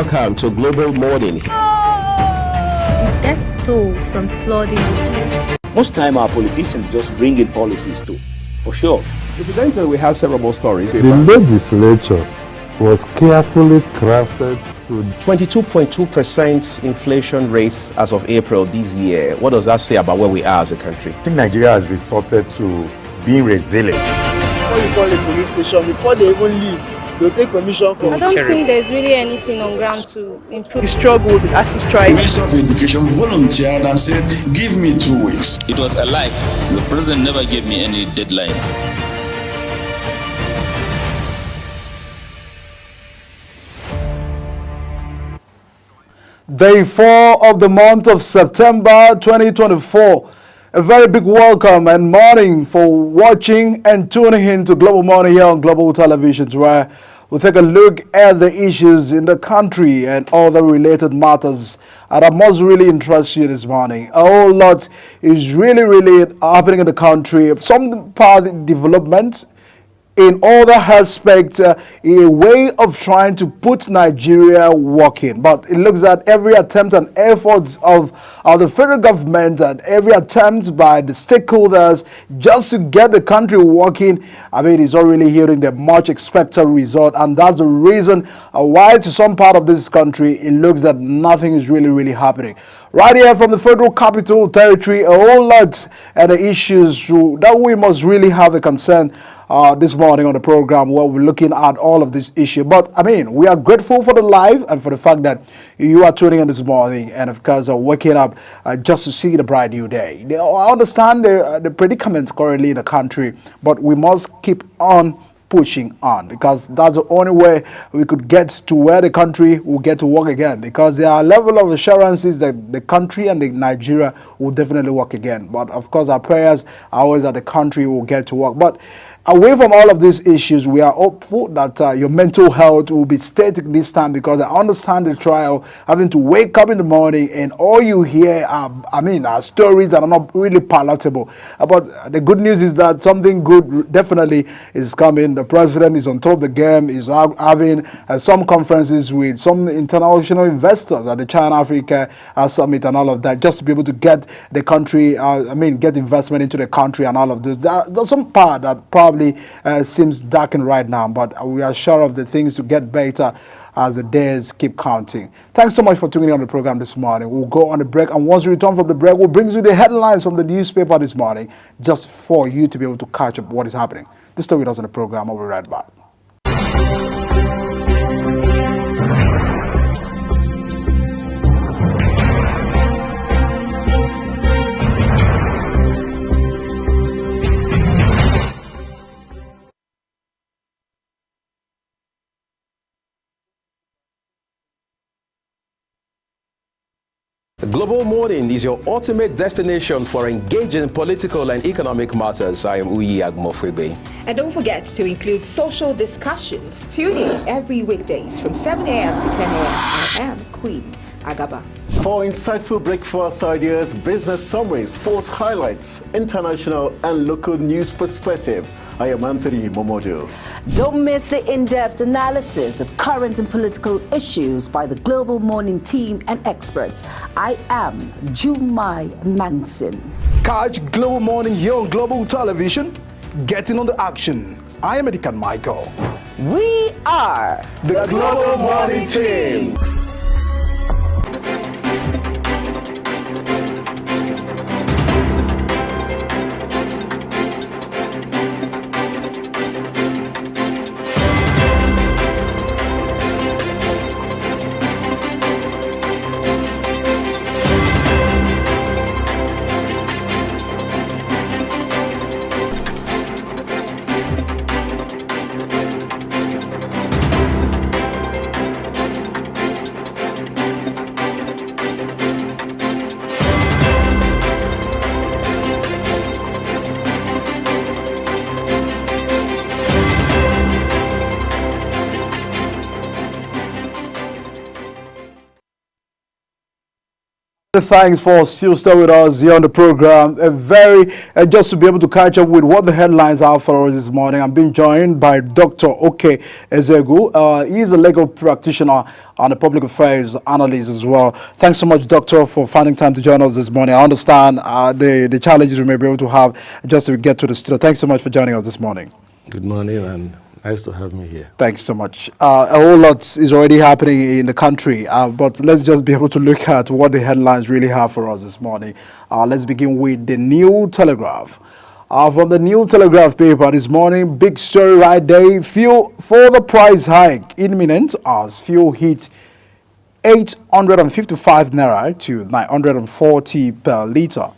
Welcome to Global Morning. The death toll from flooding. Most time our politicians just bring in policies too, for sure. Incidentally, we have several more stories. The legislature was carefully crafted to 22.2% inflation rates as of April this year. What does that say about where we are as a country? I think Nigeria has resorted to being resilient. Before you call a police station, before they even leave, they'll take permission from. I don't think there's really anything on ground to improve. We struggled with ASIS strike. The Minister of Education volunteered and said, give me 2 weeks. It was a lie. The president never gave me any deadline. Day 4 of the month of September 2024. A very big welcome and morning for watching and tuning in to Global Morning here on Global Television, where we'll take a look at the issues in the country and all the related matters that must really interest you this morning. A whole lot is really happening in the country. Some part developments in other aspects, a way of trying to put Nigeria working. But it looks at every attempt and efforts of the federal government and every attempt by the stakeholders just to get the country working. I mean, it's not really yielding the much expected result. And that's the reason why to some part of this country, it looks that nothing is really happening. Right here from the Federal Capital Territory, a whole lot and the issues that we must really have a concern this morning on the program, where we're looking at all of this issue. But I mean, we are grateful for the live and for the fact that you are tuning in this morning and of course waking up just to see the bright new day. I understand the predicament currently in the country, but we must keep on pushing on, because that's the only way we could get to where the country will get to work again, because there are a level of assurances that the country and the Nigeria will definitely work again. But of course our prayers are always that the country will get to work. But away from all of these issues, we are hopeful that your mental health will be static this time, because I understand the trial, having to wake up in the morning and all you hear are stories that are not really palatable. But the good news is that something good definitely is coming. The president is on top of the game, is having some conferences with some international investors at the China-Africa Summit and all of that, just to be able to get the country, get investment into the country and all of this. There's some part that probably seems darkened right now, but we are sure of the things to get better as the days keep counting. Thanks so much for tuning in on the program this morning. We'll go on a break, and once we return from the break, we'll bring you the headlines from the newspaper this morning, just for you to be able to catch up what is happening. This stay with us on the program. I'll be right back. Global Morning is your ultimate destination for engaging political and economic matters. I am Uyi Agmofrebe. And don't forget to include social discussions. Tune in every weekdays from 7 a.m. to 10 a.m. I am Queen Agaba. For insightful breakfast ideas, business summaries, sports highlights, international and local news perspective, I am Anthony Momodu. Don't miss the in-depth analysis of current and political issues by the Global Morning team and experts. I am Jumai Manson. Catch Global Morning here on Global Television. Getting on the action. I am Edikan Michael. We are the Global Morning team. Thanks for still staying with us here on the program. Just to be able to catch up with what the headlines are for us this morning, I'm being joined by Dr. Oke Ezegu. He's a legal practitioner and a public affairs analyst as well. Thanks so much, Doctor, for finding time to join us this morning. I understand the challenges we may be able to have just to get to the studio. Thanks so much for joining us this morning. Good morning, and nice to have me here. Thanks so much. A whole lot is already happening in the country, but let's just be able to look at what the headlines really have for us this morning. Let's begin with the New Telegraph. From the New Telegraph paper this morning, big story right there. Fuel further price hike imminent as fuel hit 855 naira to 940 per litre.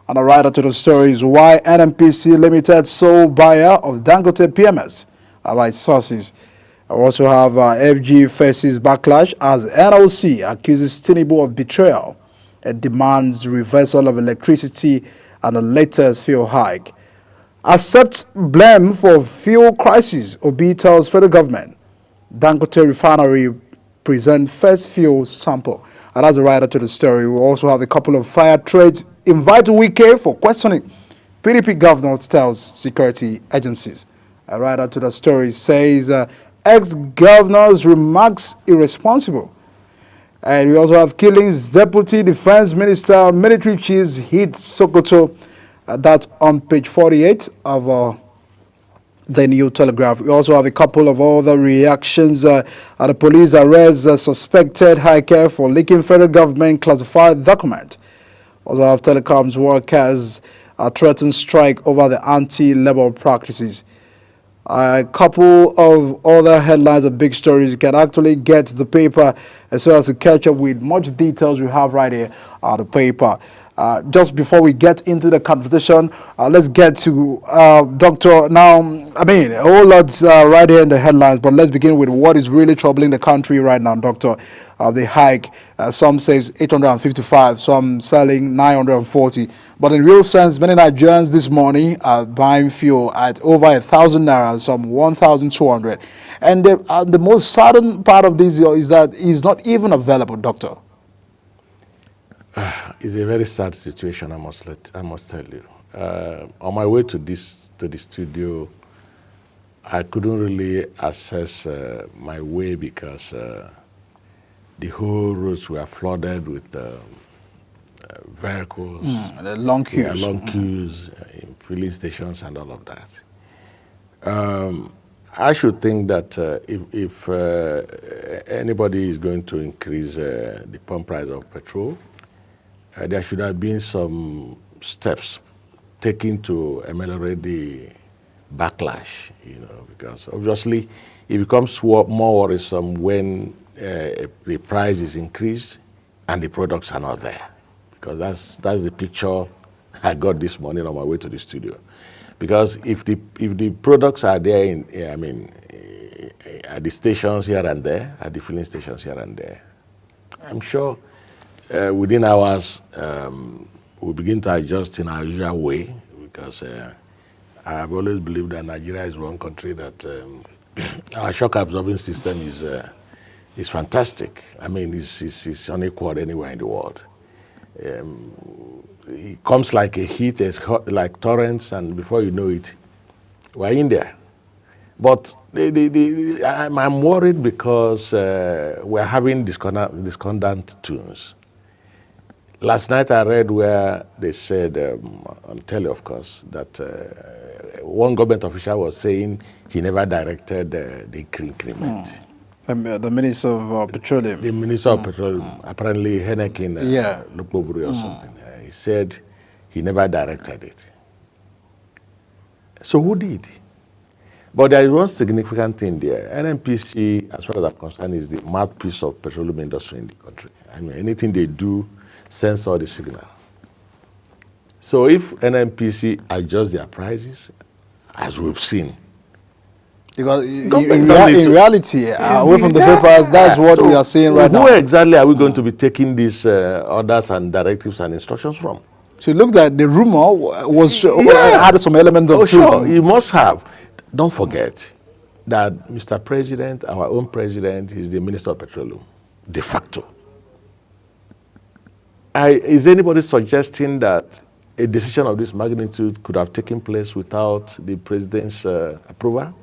And a writer to the story is why NNPC Limited sole buyer of Dangote PMS. Alright, sources. I also have FG faces backlash as NLC accuses Tinubu of betrayal and demands reversal of electricity and the latest fuel hike. Accept blame for fuel crisis, Obi tells federal government. Dangote refinery present first fuel sample. And as a writer to the story, we also have a couple of fire trades invite Wike for questioning. PDP governor tells security agencies. A writer to the story says ex-governor's remarks irresponsible. And we also have killings. Deputy Defense Minister, military chiefs hit Sokoto. That's on page 48 of the New Telegraph. We also have a couple of other reactions. The police arrests suspected hiker for leaking federal government classified document. Also have telecoms workers threatened strike over the anti-labor practices. A couple of other headlines of big stories. You can actually get the paper as well as to catch up with much details we have right here on the paper. Just before we get into the conversation, let's get to Doctor. Now, I mean, a whole lot's right here in the headlines, but let's begin with what is really troubling the country right now, Doctor. The hike, some says 855, some selling 940. But in real sense, many Nigerians this morning are buying fuel at over 1,000 naira, some 1,200. And the most sadden part of this is that it's not even available, Doctor. It's a very sad situation, I must tell you. On my way to the studio, I couldn't really assess my way because the whole roads were flooded with vehicles. The long queues. Long queues in filling stations and all of that. I should think that if anybody is going to increase the pump price of petrol, there should have been some steps taken to ameliorate the backlash, because obviously it becomes more worrisome when the price is increased and the products are not there. Because that's the picture I got this morning on my way to the studio. Because if the products are there at the stations here and there, at the filling stations here and there, I'm sure within hours, we'll begin to adjust in our usual way, because I have always believed that Nigeria is one country that our shock absorbing system is fantastic. I mean, it's unequaled anywhere in the world. It comes like a heat, it's like torrents, and before you know it, we're in there. But I'm worried because we're having discordant tunes. Last night I read where they said, on telly of course, that one government official was saying he never directed the increment. The Minister of Petroleum. The Minister of Petroleum, apparently Henneken Lukboburi or something. He said he never directed it. So who did? But there is one significant thing there. NNPC, as far as I'm concerned, is the mouthpiece of petroleum industry in the country. I mean, anything they do sends all the signal. So if NNPC adjusts their prices, as we've seen, because in reality, away from the papers, that's what we are seeing right now. Who exactly are we going to be taking these orders and directives and instructions from? So it looked like the rumor was had some element of truth. Sure, you must have. Don't forget that Mr. President, our own president, is the Minister of Petroleum, de facto. Is anybody suggesting that a decision of this magnitude could have taken place without the president's approval?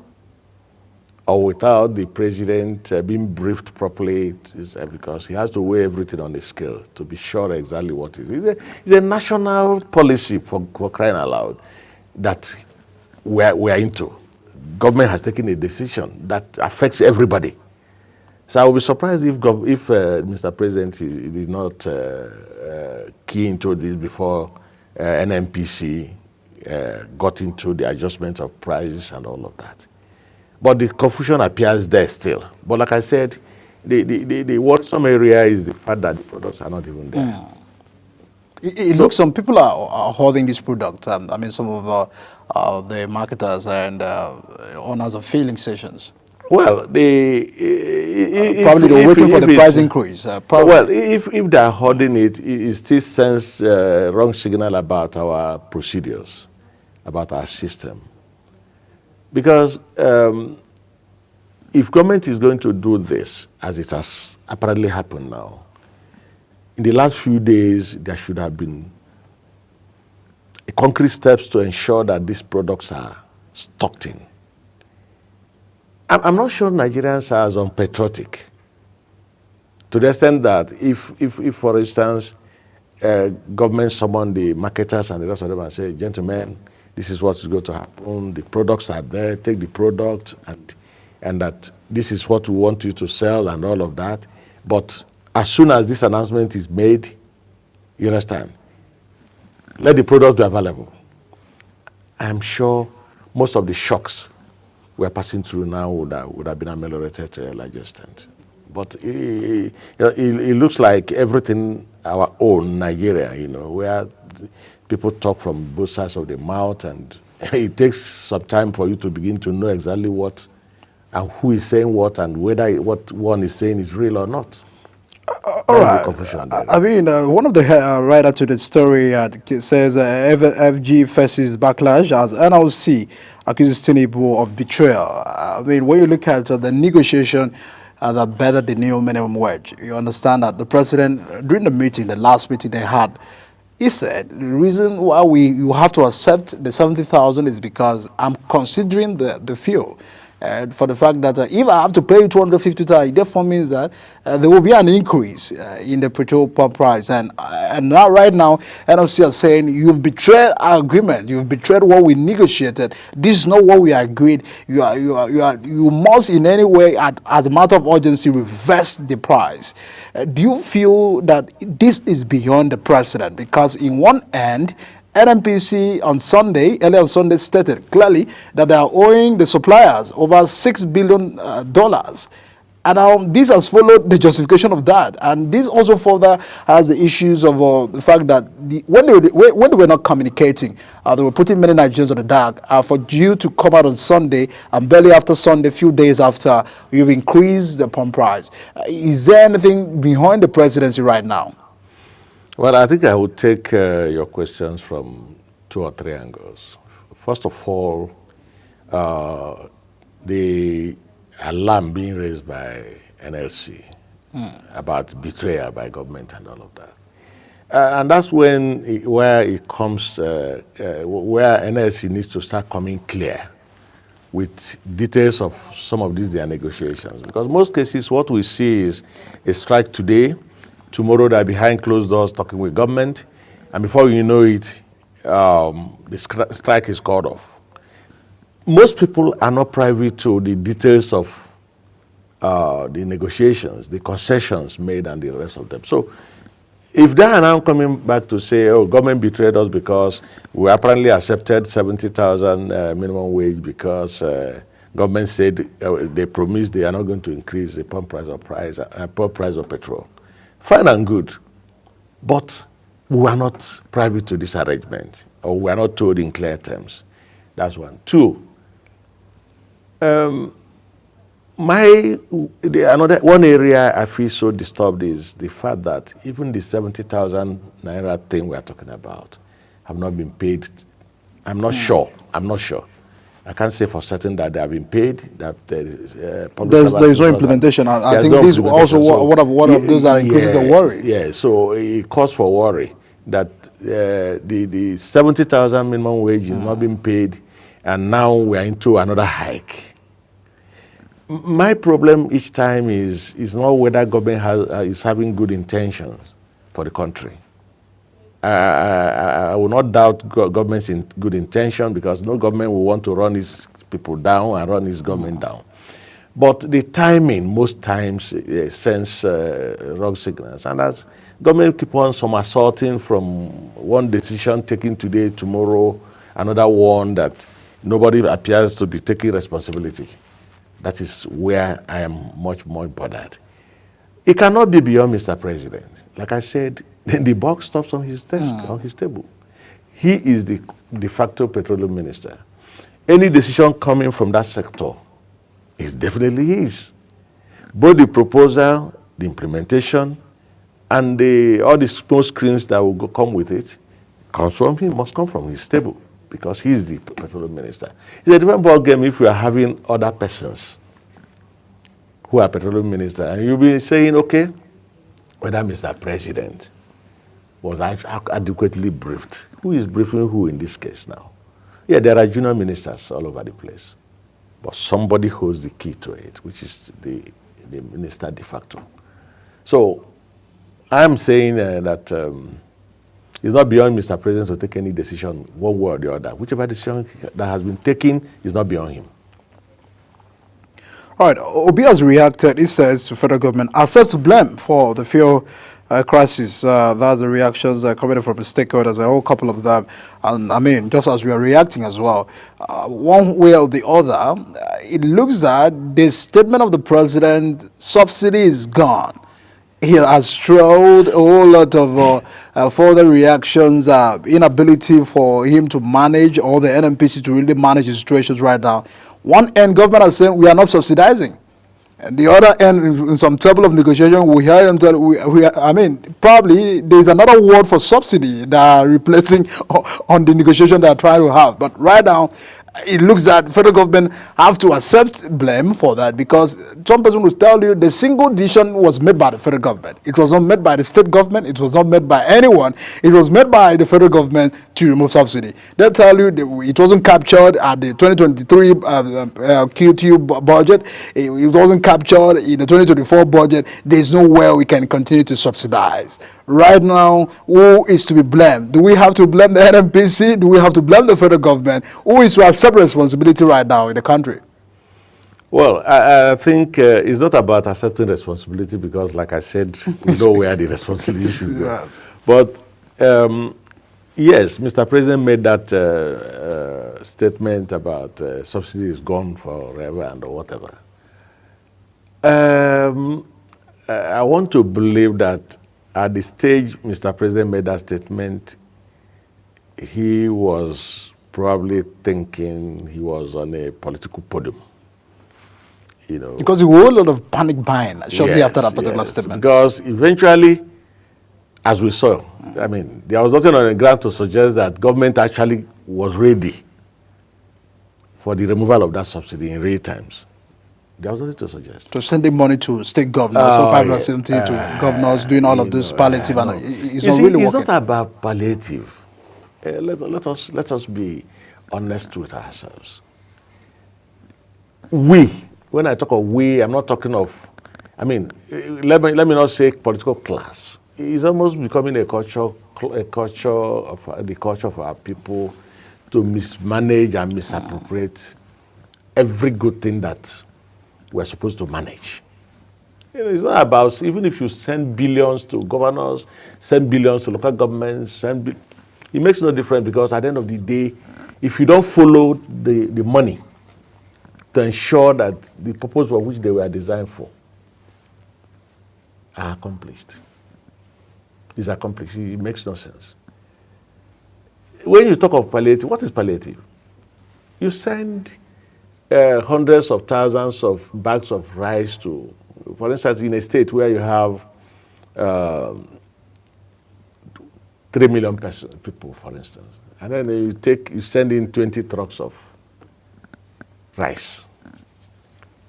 Or without the president being briefed properly, because he has to weigh everything on the scale to be sure exactly what it is. It's a national policy for crying out loud that we're into. Government has taken a decision that affects everybody. So I will be surprised if Mr. President did not key into this before NNPC got into the adjustment of prices and all of that. But the confusion appears there still. But like I said, the worrisome area is the fact that the products are not even there. It looks some people are holding this product. I mean, some of the marketers and owners of filling stations. Well, probably they're waiting for the price increase. Well, if they are holding it, it still sends wrong signal about our procedures, about our system. Because if government is going to do this, as it has apparently happened now, in the last few days, there should have been concrete steps to ensure that these products are stocked in. I'm not sure Nigerians are as unpatriotic to the extent that if for instance, government summoned the marketers and the rest of them and say, gentlemen, this is what's going to happen. The products are there. Take the product, and that this is what we want you to sell and all of that. But as soon as this announcement is made, you understand, let the product be available. I am sure most of the shocks we're passing through now would have been ameliorated to a large extent. But it looks like everything our own Nigeria, where people talk from both sides of the mouth, and it takes some time for you to begin to know exactly what and who is saying what and whether what one is saying is real or not. All right. I mean, one of the writer to the story says FG faces backlash as NLC accuses Tinubu of betrayal. I mean, when you look at the negotiation that bettered the new minimum wage, you understand that the president, during the meeting, the last meeting they had, he said the reason why you have to accept the 70,000 is because I'm considering the fuel. And for the fact that if I have to pay 250,000, it therefore means that there will be an increase in the petrol pump price. And now, right now, NLC are saying you've betrayed our agreement. You've betrayed what we negotiated. This is not what we agreed. You must in any way, as a matter of urgency, reverse the price. Do you feel that this is beyond the precedent? Because in one end, NNPC earlier on Sunday, stated clearly that they are owing the suppliers over $6 billion. And this has followed the justification of that. And this also further has the issues of the fact that when they were not communicating, they were putting many Nigerians on the dark for you to come out on Sunday, and barely after Sunday, a few days after, you've increased the pump price. Is there anything behind the presidency right now? Well, I think I would take your questions from 2 or 3 angles. First of all, the alarm being raised by NLC about betrayal by government and all of that. And that's where it comes, where NLC needs to start coming clear with details of some of these their negotiations. Because most cases, what we see is a strike today. Tomorrow they're behind closed doors talking with government, and before you know it, the strike is called off. Most people are not privy to the details of the negotiations, the concessions made, and the rest of them. So if they are now coming back to say, oh, government betrayed us because we apparently accepted 70,000 minimum wage because government said they promised they are not going to increase the pump price of petrol. Fine and good, but we are not privy to this arrangement, or we are not told in clear terms. That's one. 2, one area I feel so disturbed is the fact that even the 70,000 naira thing we are talking about have not been paid. I'm not sure. I I can't say for certain that they have been paid. That there is no implementation. I think this also one of those that increases the worry. Yeah, so it calls for worry that the 70,000 minimum wage is not being paid, and now we are into another hike. My problem each time is not whether government is having good intentions for the country. I will not doubt government's good intention, because no government will want to run its people down and run its government down. But the timing most times sends wrong signals. And as government keep on somersaulting from one decision taken today, tomorrow, another one that nobody appears to be taking responsibility. That is where I am much more bothered. It cannot be beyond Mr. President. Like I said, the buck stops on his desk, on his table. He is the de facto petroleum minister. Any decision coming from that sector is definitely his. Both the proposal, the implementation, and all the small screens that will come with it comes from him, must come from his table, because he's the petroleum minister. It's a different ballgame if we are having other persons who are petroleum minister, and you'll be saying, okay, whether Mr. President was adequately briefed. Who is briefing who in this case now? Yeah, there are junior ministers all over the place, but somebody holds the key to it, which is the minister de facto. So I'm saying that it's not beyond Mr. President to take any decision one way or the other. Whichever decision that has been taken is not beyond him. All right, Obi has reacted. He says to federal government, accepts blame for the fuel crisis. That's the reactions coming from the stakeholders, a whole couple of them. And I mean, just as we are reacting as well, one way or the other, it looks that the statement of the president, subsidy is gone. He has strolled a whole lot of further reactions, inability for him to manage, or the NNPC to really manage the situations right now. One end, government is saying we are not subsidizing. And the other end, in some table of negotiation, we hear them tell, I mean, probably there's another word for subsidy that are replacing on the negotiation they are trying to have. But right now, it looks that federal government have to accept blame for that, because some person will tell you the single decision was made by the federal government. It was not made by the state government. It was not made by anyone. It was made by the federal government to remove subsidy. They'll tell you it wasn't captured at the 2023 Q2 budget. It wasn't captured in the 2024 budget. There's nowhere we can continue to subsidize. Right now, who is to be blamed? Do we have to blame the NNPC? Do we have to blame the federal government? Who is to accept responsibility right now in the country? Well, I think it's not about accepting responsibility, because, like I said, we know where the responsibility should go. Yes. But yes, Mr. President made that statement about subsidy is gone forever and whatever. I want to believe that at the stage Mr. President made that statement, he was probably thinking he was on a political podium. You know, because a whole lot of panic buying shortly after that particular statement. Because eventually, as we saw, I mean, there was nothing on the ground to suggest that government actually was ready for the removal of that subsidy in real times. There was nothing to suggest. To sending money to state governors, so 570 to governors, doing all of this palliative, and it's not really working. It's not about palliative. Let us be honest with ourselves. When I talk of we, I'm not talking of, I mean, let me not say political class. It's almost becoming a culture of the culture of our people to mismanage and misappropriate every good thing that we're supposed to manage. You know, it's not about, even if you send billions to governors, send billions to local governments, it makes no difference, because at the end of the day, if you don't follow the money to ensure that the purpose for which they were designed for are accomplished, is accomplished, it makes no sense. When you talk of palliative, what is palliative? You send hundreds of thousands of bags of rice to, for instance, in a state where you have 3 million people, for instance, and then you send in 20 trucks of rice,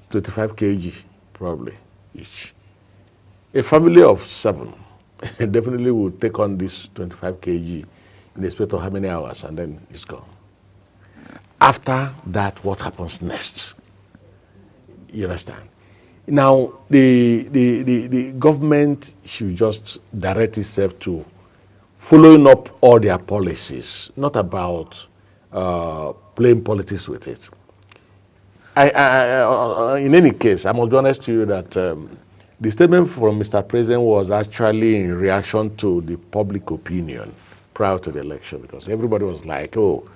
25 kg probably each. A family of 7 definitely will take on this 25 kg in the space of how many hours, and then it's gone. After that, what happens next? You understand? Now, the government should just direct itself to following up all their policies, not about playing politics with it. In any case, I must be honest to you that the statement from Mr. President was actually in reaction to the public opinion prior to the election, because everybody was like, oh,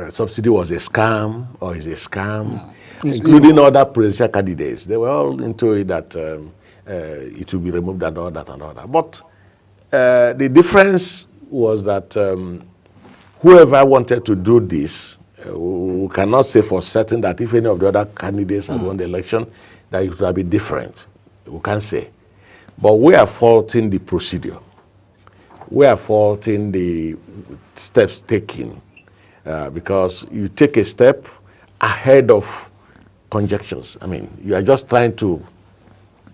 subsidy was a scam or is a scam, including other presidential candidates. They were all into it that it will be removed and all that and all that. But the difference was that whoever wanted to do this, we cannot say for certain that if any of the other candidates had won the election, that it would have been different. We can't say. But we are faulting the procedure. We are faulting the steps taken. Because you take a step ahead of conjectures. I mean, you are just trying to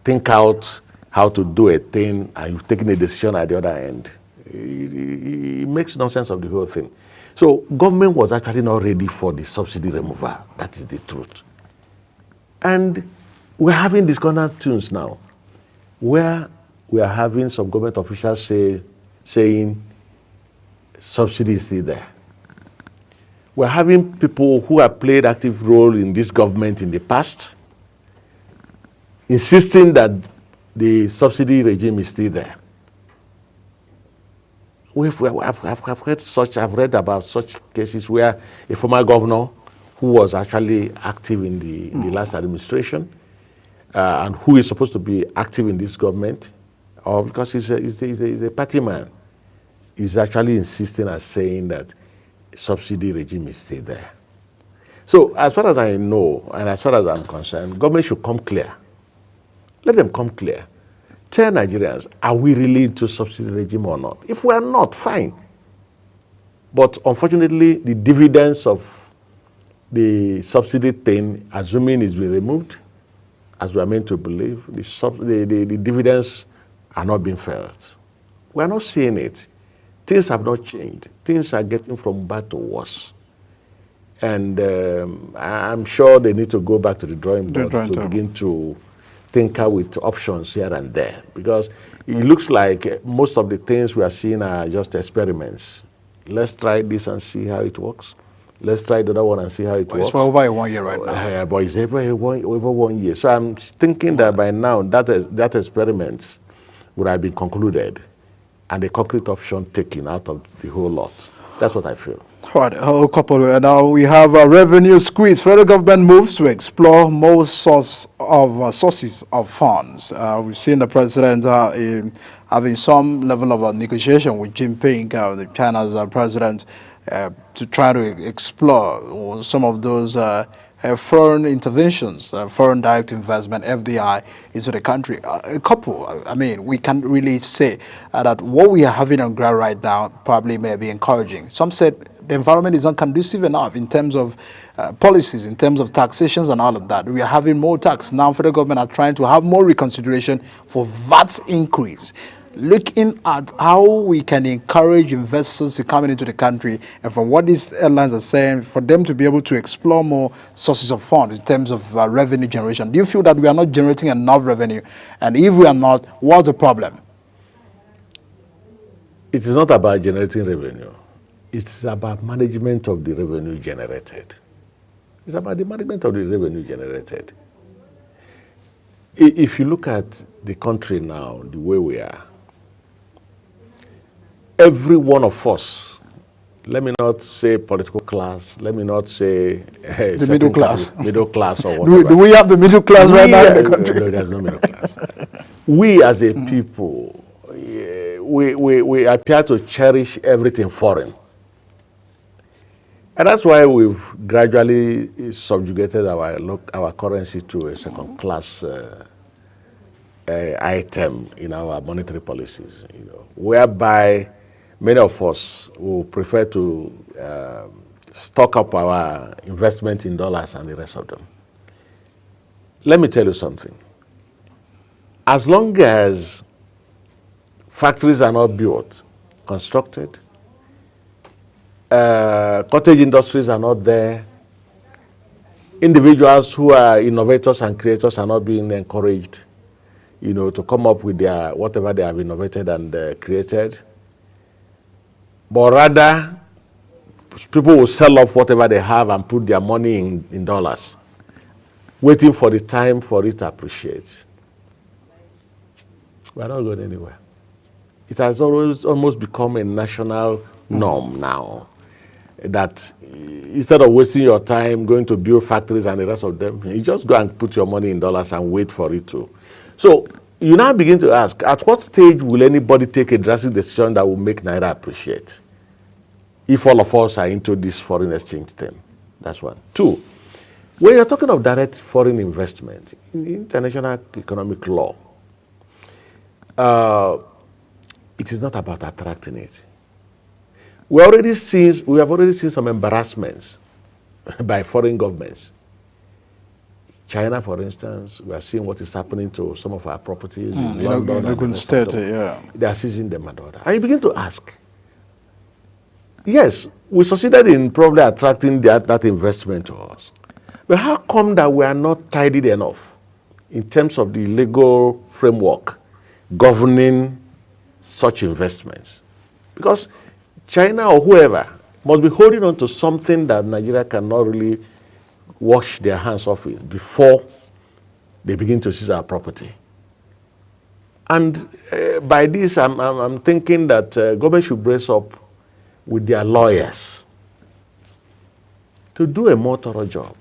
think out how to do a thing, and you've taken a decision at the other end. It makes nonsense of the whole thing. So government was actually not ready for the subsidy removal. That is the truth. And we're having discordant tunes now, where we are having some government officials saying subsidy is still there. We're having people who have played active role in this government in the past insisting that the subsidy regime is still there. I've read about such cases where a former governor who was actually active in the last administration and who is supposed to be active in this government, or because he's a party man, is actually insisting and saying that subsidy regime is still there. So as far as I know, and as far as I'm concerned, government should come clear. Let them come clear. Tell Nigerians, are we really into subsidy regime or not? If we are not, fine. But unfortunately, the dividends of the subsidy thing, assuming it's been removed, as we are meant to believe, the dividends are not being felt. We are not seeing it. Things have not changed. Things are getting from bad to worse. And I'm sure they need to go back to the drawing board to begin to tinker with options here and there. Because it looks like most of the things we are seeing are just experiments. Let's try this and see how it works. Let's try the other one and see how it works. It's for over 1 year right now. But it's over 1 year. So I'm thinking that by now that experiment would have been concluded and a concrete option taken out of the whole lot. That's what I feel. All right, a couple. Now we have a revenue squeeze. Federal government moves to explore more sources of funds. We've seen the president having some level of a negotiation with Jinping, the China's president, to try to explore some of those foreign interventions, foreign direct investment, FDI, into the country. A couple, I mean, we can't really say that what we are having on ground right now probably may be encouraging. Some said the environment is not conducive enough in terms of policies, in terms of taxations and all of that. We are having more tax. Now federal government are trying to have more reconsideration for VAT increase. Looking at how we can encourage investors to come into the country, and from what these airlines are saying, for them to be able to explore more sources of funds in terms of revenue generation. Do you feel that we are not generating enough revenue? And if we are not, what's the problem? It is not about generating revenue. It's about management of the revenue generated. It's about the management of the revenue generated. If you look at the country now, the way we are, every one of us, let me not say political class, let me not say the middle class. Middle class or whatever. Do we have the middle class right now in the country? No, there's no middle class. We as a people, we appear to cherish everything foreign. And that's why we've gradually subjugated our currency to a second-class item in our monetary policies, whereby many of us will prefer to stock up our investment in dollars and the rest of them. Let me tell you something. As long as factories are not built, constructed, cottage industries are not there, individuals who are innovators and creators are not being encouraged, to come up with their whatever they have innovated and created, but rather people will sell off whatever they have and put their money in dollars, waiting for the time for it to appreciate. We're not going anywhere. It has almost become a national norm now that instead of wasting your time going to build factories and the rest of them, you just go and put your money in dollars and wait for it to. So you now begin to ask, at what stage will anybody take a drastic decision that will make Naira appreciate? If all of us are into this foreign exchange thing. That's one. Two, when you're talking of direct foreign investment, in international economic law, it is not about attracting it. We have already seen some embarrassments by foreign governments. China, for instance, we are seeing what is happening to some of our properties in London. They are seizing them and all that. And you begin to ask, yes, we succeeded in probably attracting that investment to us. But how come that we are not tidied enough in terms of the legal framework governing such investments? Because China or whoever must be holding on to something that Nigeria cannot really wash their hands off it before they begin to seize our property. And by this, I'm thinking that government should brace up with their lawyers to do a more thorough job.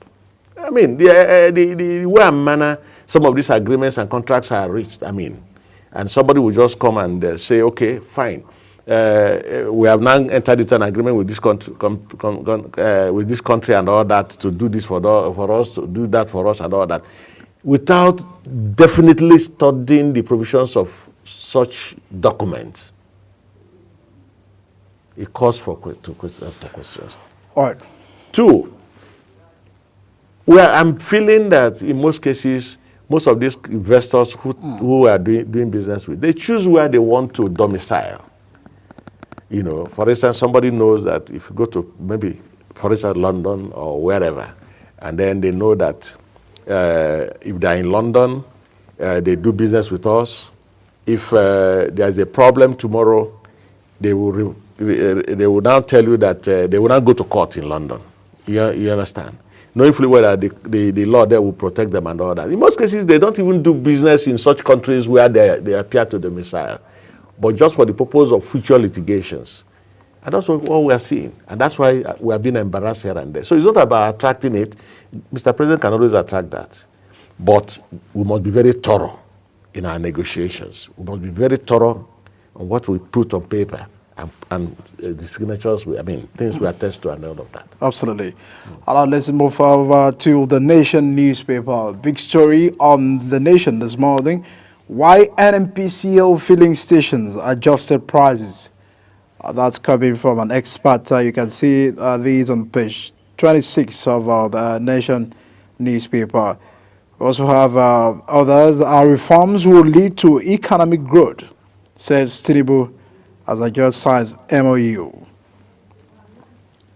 I mean, the way and manner some of these agreements and contracts are reached, and somebody will just come and say, okay, fine. We have now entered into an agreement with this country and all that to do this for us, to do that for us and all that, without definitely studying the provisions of such documents. It calls for questions. All right. Two, I'm feeling that in most cases, most of these investors who are doing business with, they choose where they want to domicile. For instance, somebody knows that if you go to maybe, for instance, London or wherever, and then they know that if they're in London, they do business with us. If there's a problem tomorrow, they will now tell you that they will not go to court in London. You understand? Knowing fully well that the law there will protect them and all that. In most cases, they don't even do business in such countries where they appear to domicile, but just for the purpose of future litigations. And that's what we are seeing. And that's why we are being embarrassed here and there. So it's not about attracting it. Mr. President can always attract that. But we must be very thorough in our negotiations. We must be very thorough on what we put on paper and the signatures, things we attest to and all of that. Absolutely. Let's move over to the Nation newspaper. Big story on the Nation this morning. Why NNPCL filling stations adjusted prices. That's coming from an expert. You can see these on page 26 of the Nation newspaper. We also have others. Our reforms will lead to economic growth, says Tinubu as I just signed MOU.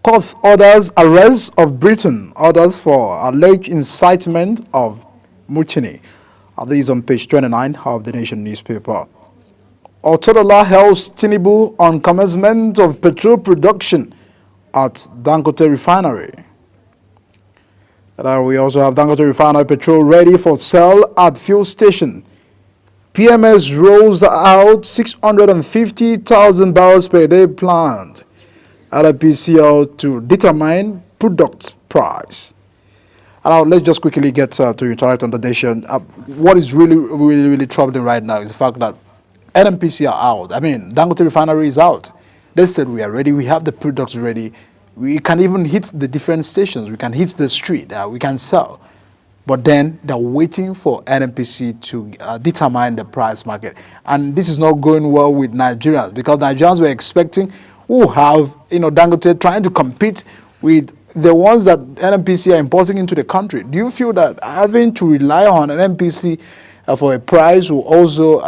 Court orders arrest of Britain, orders for alleged incitement of mutiny. These on page 29 of the Nation newspaper. Otodola hails Tinubu on commencement of petrol production at Dangote Refinery. We also have Dangote Refinery petrol ready for sale at fuel station. PMS rolls out 650,000 barrels per day planned. LPCL to determine product price. Now, let's just quickly get to interact on the Nation. What is really troubling right now is the fact that NNPC are out. Dangote Refinery is out. They said we are ready. We have the products ready. We can even hit the different stations. We can hit the street. We can sell. But then they're waiting for NNPC to determine the price market. And this is not going well with Nigerians, because Nigerians were expecting who have, Dangote trying to compete with the ones that NNPC are importing into the country. Do you feel that having to rely on NNPC for a price will also,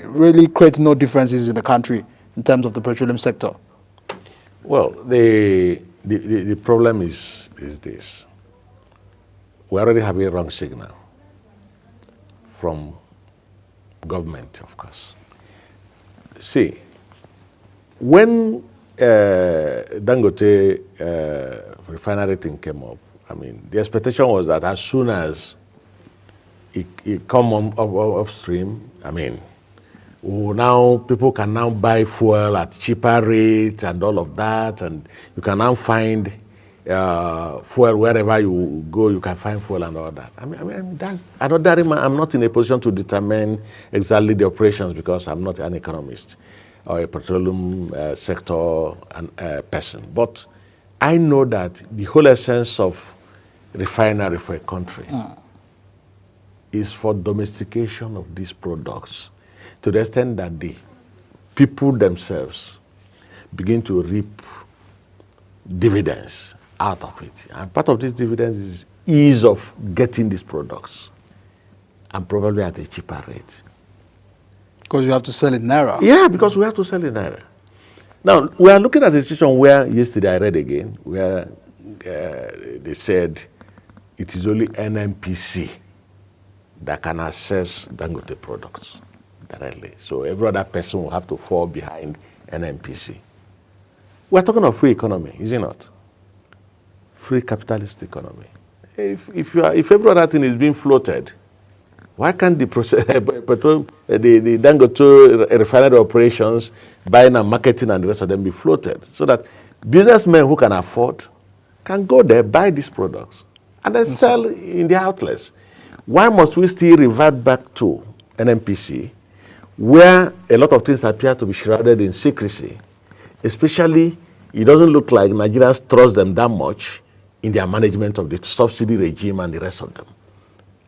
really create no differences in the country in terms of the petroleum sector? Well, the problem is this. We already have a wrong signal from government, of course. See, when Dangote refinery thing came up, the expectation was that as soon as it come upstream, people can now buy fuel at cheaper rates and all of that, and you can now find fuel wherever you go. You can find fuel and all that. That's another. I'm not in a position to determine exactly the operations because I'm not an economist or a petroleum sector person. But I know that the whole essence of refinery for a country is for domestication of these products, to the extent that the people themselves begin to reap dividends out of it. And part of these dividends is ease of getting these products, and probably at a cheaper rate. Because you have to sell in Naira. Yeah, because we have to sell in Naira. Now, we are looking at a situation where, yesterday I read again, where they said it is only NNPC that can access Dangote products directly. So every other person will have to fall behind NNPC. We're talking of free economy, is it not? Free capitalist economy. If every other thing is being floated, why can't the Dangote refinery operations, buying and marketing and the rest of them be floated, so that businessmen who can afford can go there, buy these products, and then sell in the outlets? Why must we still revert back to NNPC, where a lot of things appear to be shrouded in secrecy? Especially, it doesn't look like Nigerians trust them that much in their management of the subsidy regime and the rest of them.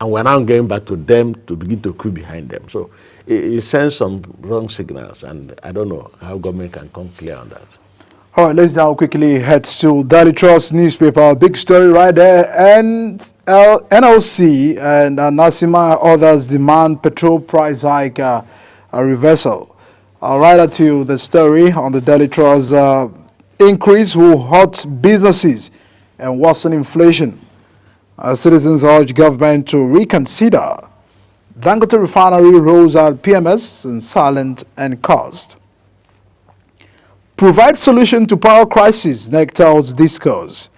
And we're now going back to them to begin to creep behind them. So it sends some wrong signals, and I don't know how government can come clear on that. All right, let's now quickly head to Daily Trust newspaper. Big story right there. And NLC and Nasima others demand petrol price hike a reversal. Right at you the story on the Daily Trust. Increase will hurt businesses and worsen inflation. Citizens urge government to reconsider. Dangote refinery rolls out PMS in silent and cost. Provide solution to power crisis, NEC tells discourse.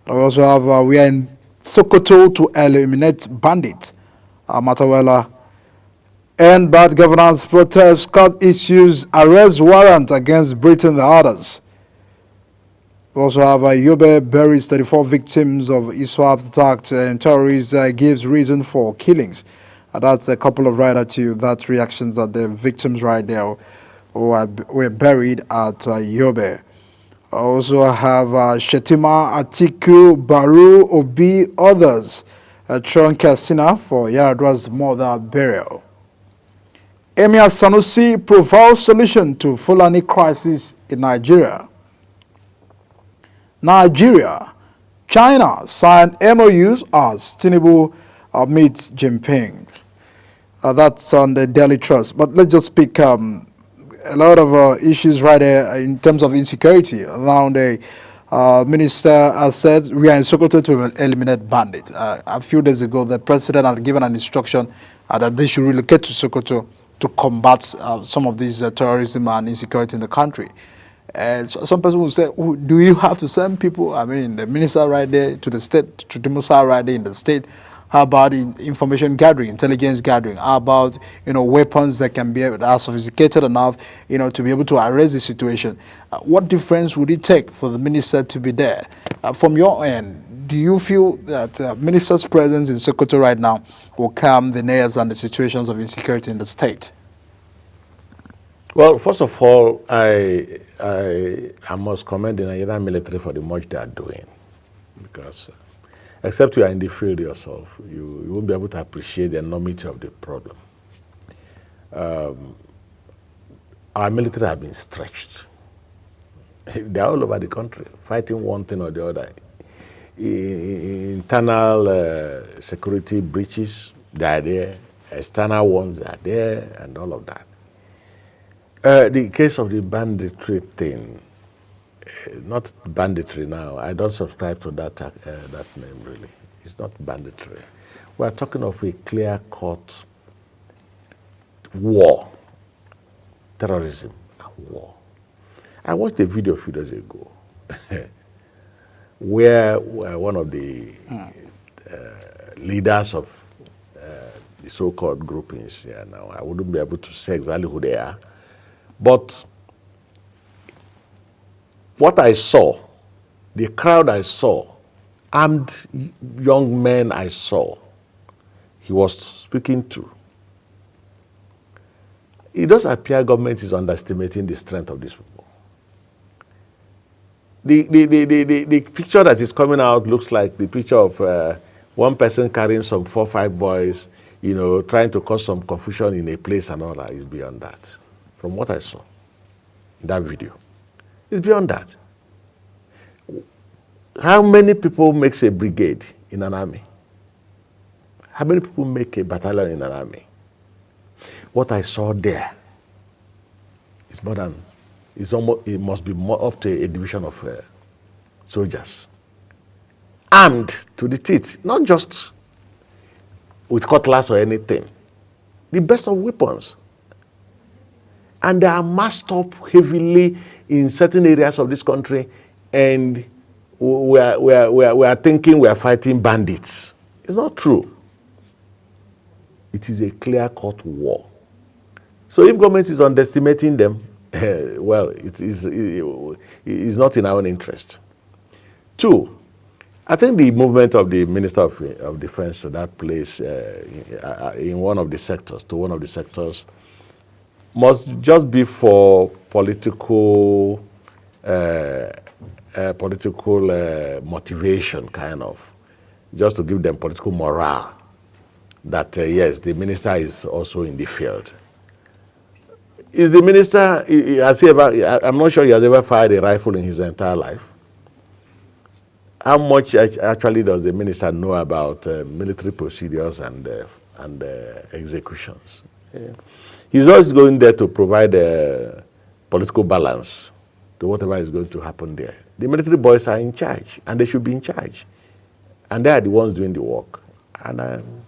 We also have, we are in Sokoto to eliminate bandits. Matawela. And bad governance protests, court issues arrest warrant against Britain and others. We also have Yobe buries 34 victims of ISWAP attack and terrorists gives reason for killings. That's a couple of right at you. That's reactions that the victims right there were buried at Yobe. I also have Shetima, Atiku, Baru, Obi, others. Tron Kassina for Yaradwa's mother burial. Emir Sanusi provides solution to Fulani crisis in Nigeria. China signed MOUs as Tinubu meets Jinping. That's on the Daily Trust. But let's just pick a lot of issues right there in terms of insecurity. Around the minister has said we are in Sokoto to eliminate bandits. A few days ago, the president had given an instruction that they should relocate to Sokoto to combat some of these terrorism and insecurity in the country. And some person will say, do you have to send people, the minister right there to the state, to Musa right there in the state? How about information gathering, intelligence gathering? How about, weapons that can be are sophisticated enough, to be able to arrest the situation? What difference would it take for the minister to be there? From your end, do you feel that minister's presence in Sokoto right now will calm the nerves and the situations of insecurity in the state? Well, first of all, I must commend the Nigerian military for the much they are doing, because except you are in the field yourself, you won't be able to appreciate the enormity of the problem. Our military have been stretched They're all over the country, fighting one thing or the other. Internal security breaches, they are there. External ones, they are there, and all of that. The case of the banditry thing, not banditry now. I don't subscribe to that name, really. It's not banditry. We are talking of a clear-cut war, terrorism, war. I watched a video a few days ago where one of the leaders of the so-called groupings here now, I wouldn't be able to say exactly who they are, but what I saw, the crowd I saw, armed young men I saw, he was speaking to, it does appear government is underestimating the strength of these people. The picture that is coming out looks like the picture of one person carrying some 4 or 5 boys, you know, trying to cause some confusion in a place and all that. Is beyond that. From what I saw in that video, it's beyond that. How many people makes a brigade in an army? How many people make a battalion in an army? What I saw there is more than, it must be more up to a division of soldiers. Armed to the teeth, not just with cutlass or anything. The best of weapons. And they are massed up heavily in certain areas of this country, and we are thinking we are fighting bandits. It's not true. It is a clear-cut war. So if government is underestimating them, well, it is not in our own interest. 2, I think the movement of the Minister of Defense to that place in one of the sectors, must just be for political motivation, kind of, just to give them political morale that, yes, the minister is also in the field. Is the minister, has he ever, I'm not sure he has ever fired a rifle in his entire life. How much actually does the minister know about military procedures and executions? Yeah. He's always going there to provide a political balance to whatever is going to happen there. The military boys are in charge, and they should be in charge. And they are the ones doing the work. And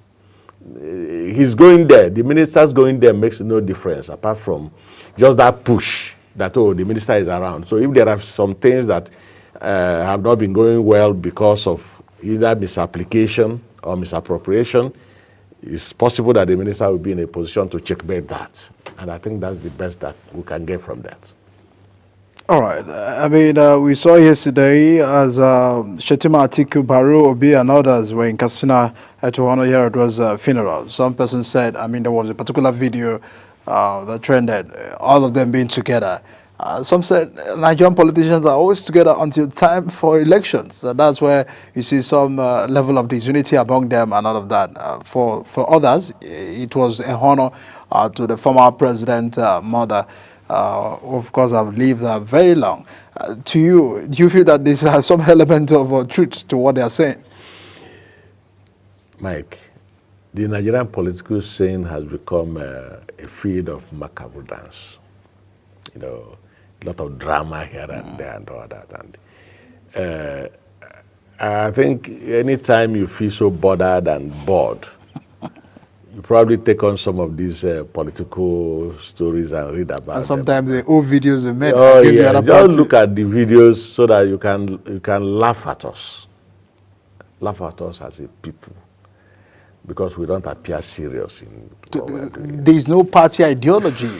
he's going there. The minister's going there makes no difference, apart from just that push that, oh, the minister is around. So if there are some things that have not been going well because of either misapplication or misappropriation, it's possible that the minister will be in a position to checkmate that. And I think that's the best that we can get from that. All right. I mean, we saw yesterday as Shetima Atiku, Baru, Obi, and others were in Katsina to honor Yaradwa's funeral. Some person said, I mean, there was a particular video that trended, all of them being together. Some said Nigerian politicians are always together until time for elections. That's where you see some level of disunity among them and all of that. For others, it was a honor to the former president, mother. Of course, I've lived very long. To you, do you feel that this has some element of truth to what they are saying? Mike, the Nigerian political scene has become a field of macabre dance. You know, a lot of drama here and there and all that. And I think anytime you feel so bothered and bored, you probably take on some of these political stories and read about them. And sometimes the old videos they made. Oh yeah, just look at the videos so that you can laugh at us. Laugh at us as a people. Because we don't appear serious in what we're doing. There is no party ideology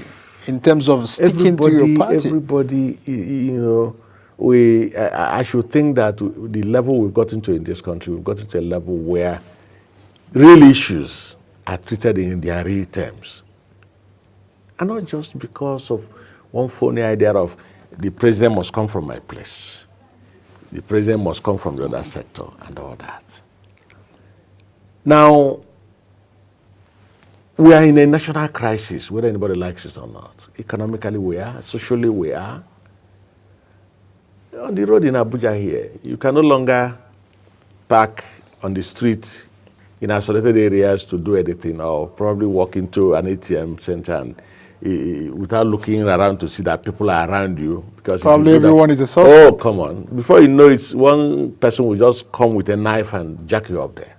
in terms of sticking to your party. Everybody, you know, I should think that the level we've gotten to in this country, we've gotten to a level where real issues are treated in their real terms. And not just because of one phony idea of the president must come from my place. The president must come from the other sector and all that. Now, we are in a national crisis, whether anybody likes it or not. Economically we are, socially we are. on the road in Abuja here, you can no longer park on the street in isolated areas to do anything, or probably walk into an ATM center and without looking around to see that people are around you. Because probably everyone is a suspect. Oh, come on. Before you know it, one person will just come with a knife and jack you up there.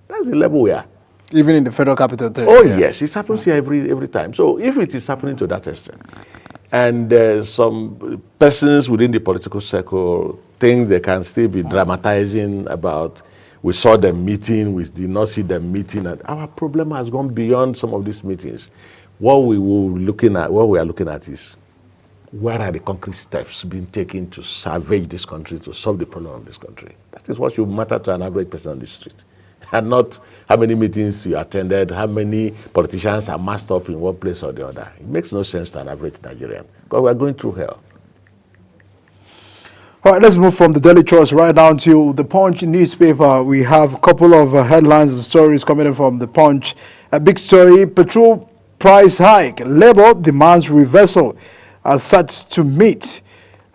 That's the level we are. Even in the Federal Capital Territory. Oh, yes. It happens here every time. So if it is happening to that extent, and some persons within the political circle think they can still be dramatizing about, we saw them meeting, we did not see them meeting, and our problem has gone beyond some of these meetings. What we are looking at is, where are the concrete steps being taken to salvage this country, to solve the problem of this country? That is what should matter to an average person on the street, and not how many meetings you attended, how many politicians are massed up in one place or the other. It makes no sense to an average Nigerian, because we are going through hell. All right, let's move from the Daily Trust right down to the Punch newspaper. We have a couple of headlines and stories coming in from the Punch. A big story: petrol price hike, Labour demands reversal, set to meet.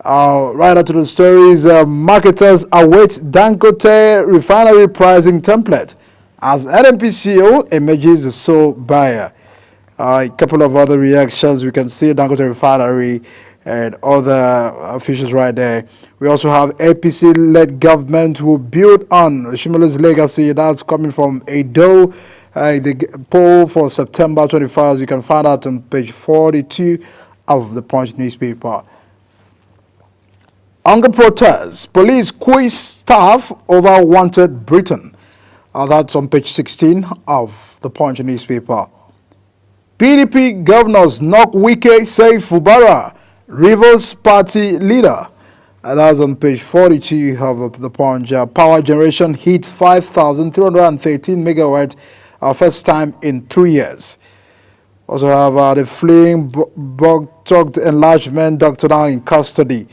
Right after the stories, marketers await Dangote refinery pricing template as NNPCL emerges a sole buyer. A couple of other reactions. We can see Dangote refinery and other officials right there. We also have APC-led government who build on Shimola's legacy. That's coming from Edo. The poll for September 21st, you can find out on page 42 of the Punch newspaper. Hunger protests. Police quiz staff over wanted Britain. That's on page 16 of the Punch newspaper. PDP governors knock Wike, say Fubara, Rivers party leader. That's on page 42 of the Punch. Power generation hit 5,313 megawatts. First time in 3 years. Also have the fleeing bog-tugged enlargement doctor now in custody.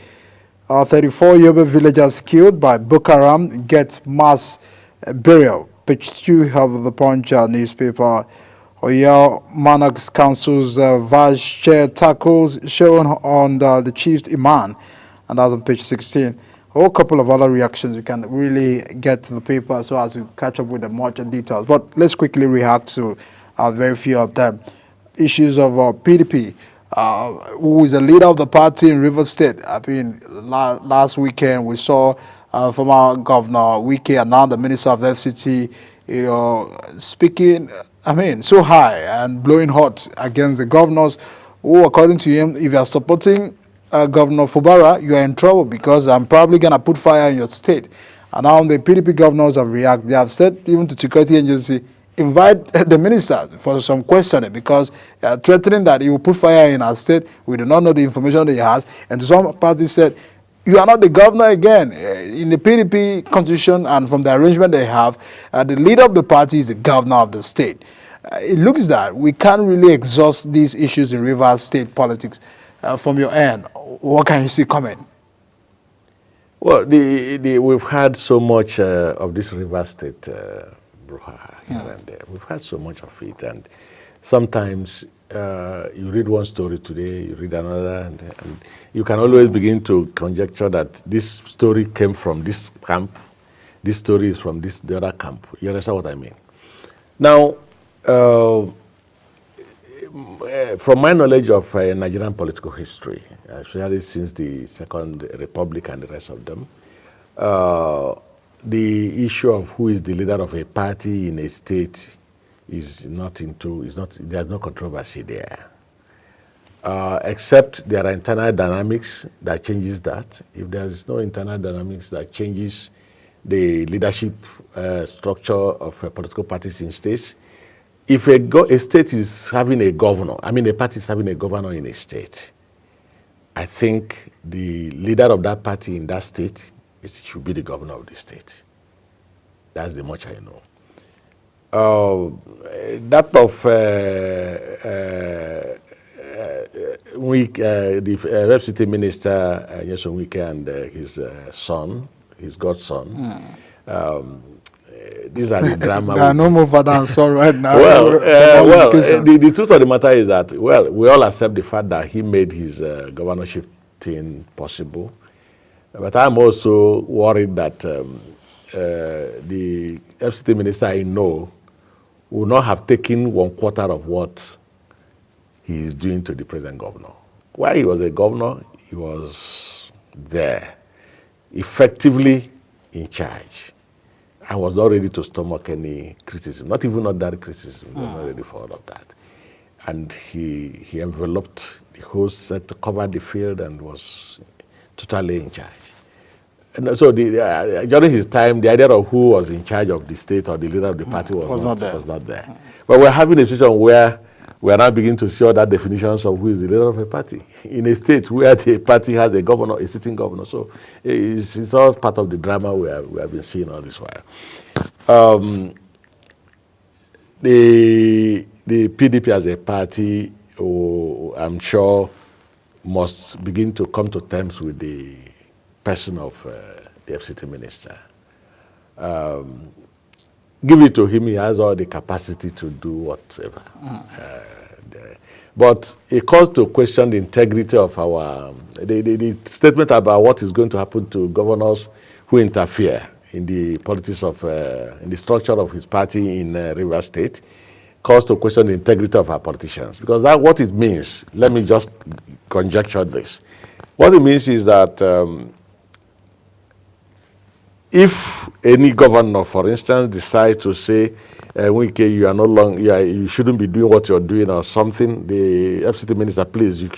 34 Yoruba villagers killed by Boko Haram get mass burial. Page 2 of the Punch newspaper. Oyo Monarchs Council's vice chair tackles shown on the chief's Iman, and that's on page 16. A couple of other reactions. You can really get to the paper so as to catch up with the much details. But let's quickly react to very few of them. Issues of PDP, who is the leader of the party in Rivers State. I mean, last weekend we saw former Governor Wike and now the Minister of FCT, speaking, so high and blowing hot against the governors who, according to him, if you are supporting Governor Fubara, you are in trouble because I'm probably going to put fire in your state. And now the PDP governors have reacted. They have said even to security agency, invite the ministers for some questioning because they are threatening that he will put fire in our state. We do not know the information that he has. And some parties said, you are not the governor again. In the PDP constitution and from the arrangement they have, the leader of the party is the governor of the state. It looks that we can't really exhaust these issues in Rivers State politics. From your end, what can you see coming? Well, we've had so much of this Rivers State brouhaha here and there. We've had so much of it, and sometimes you read one story today, you read another, and you can always begin to conjecture that this story came from this camp, this story is from the other camp. You understand what I mean? Now, from my knowledge of Nigerian political history, especially since the Second Republic and the rest of them, the issue of who is the leader of a party in a state there's no controversy there. Except there are internal dynamics that changes that. If there is no internal dynamics that changes the leadership structure of political parties in states, if a state is having a governor, a party is having a governor in a state, I think the leader of that party in that state should be the governor of the state. That's the much I know. That of the FCT minister, Nyesom Wike, and his son, his godson, these are the drama. There are no more father and son right now. The truth of the matter is that, we all accept the fact that he made his governorship thing possible. But I'm also worried that the FCT minister I know will not have taken 1/4 of what he is doing to the present governor. While he was a governor, he was there, effectively in charge. I was not ready to stomach any criticism, not even ordinary criticism. I was not ready for all of that. And he enveloped the whole set, covered the field, and was totally in charge. And so during his time, the idea of who was in charge of the state or the leader of the party was not there. But we're having a situation where we are now beginning to see other definitions of who is the leader of a party in a state where the party has a governor, a sitting governor. So it's all part of the drama we have been seeing all this while. The PDP as a party, I'm sure, must begin to come to terms with the person of the FCT minister. Give it to him, he has all the capacity to do whatever. But it calls to question the integrity of our, the statement about what is going to happen to governors who interfere in the politics of, in the structure of his party in Rivers State, calls to question the integrity of our politicians. Because that, what it means, let me just conjecture this. What it means is that if any governor, for instance, decides to say, Wike, you are no longer, you shouldn't be doing what you're doing or something, the FCT minister, please, you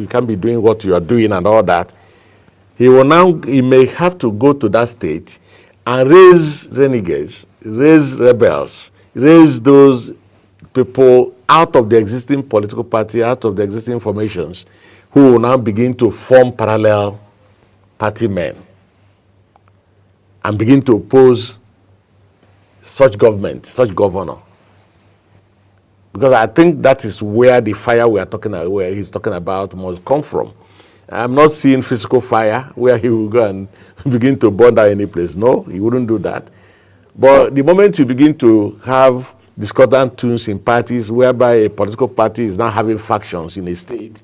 can't be doing what you are doing and all that, he may have to go to that state and raise renegades, raise rebels, raise those people out of the existing political party, out of the existing formations, who will now begin to form parallel party men and begin to oppose such government, such governor. Because I think that is where the fire we are talking about, where he's talking about, must come from. I'm not seeing physical fire where he will go and begin to burn down any place. No, he wouldn't do that. But the moment you begin to have discordant tunes in parties, whereby a political party is now having factions in a state,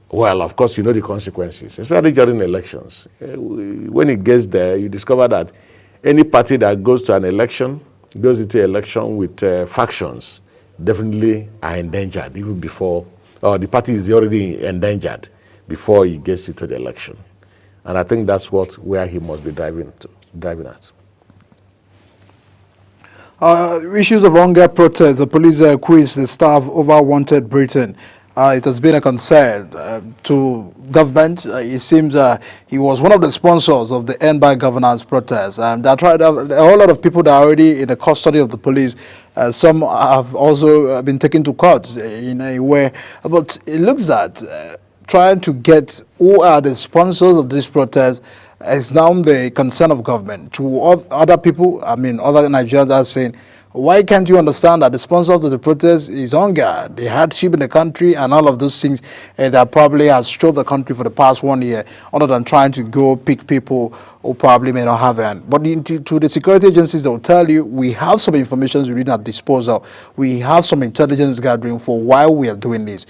well, of course, you know the consequences, especially during elections. When it gets there, you discover that any party that goes to an election, goes into election with factions, definitely are endangered even before, or the party is already endangered before he gets into the election. And I think that's where he must be driving at. Issues of hunger protest, the police quiz the staff over wanted Britain. It has been a concern to government. It seems he was one of the sponsors of the End Bad Governance protest. There are a whole lot of people that are already in the custody of the police. Some have also been taken to court in a way. But it looks at trying to get who are the sponsors of this protest is now the concern of government. To other people, I mean, other Nigerians are saying, why can't you understand that the sponsors of the protest is hunger, the hardship in the country, and all of those things that probably has stroked the country for the past 1 year, other than trying to go pick people who probably may not have it. But to the security agencies, they will tell you, we have some information we did not dispose of. We have some intelligence gathering for why we are doing this.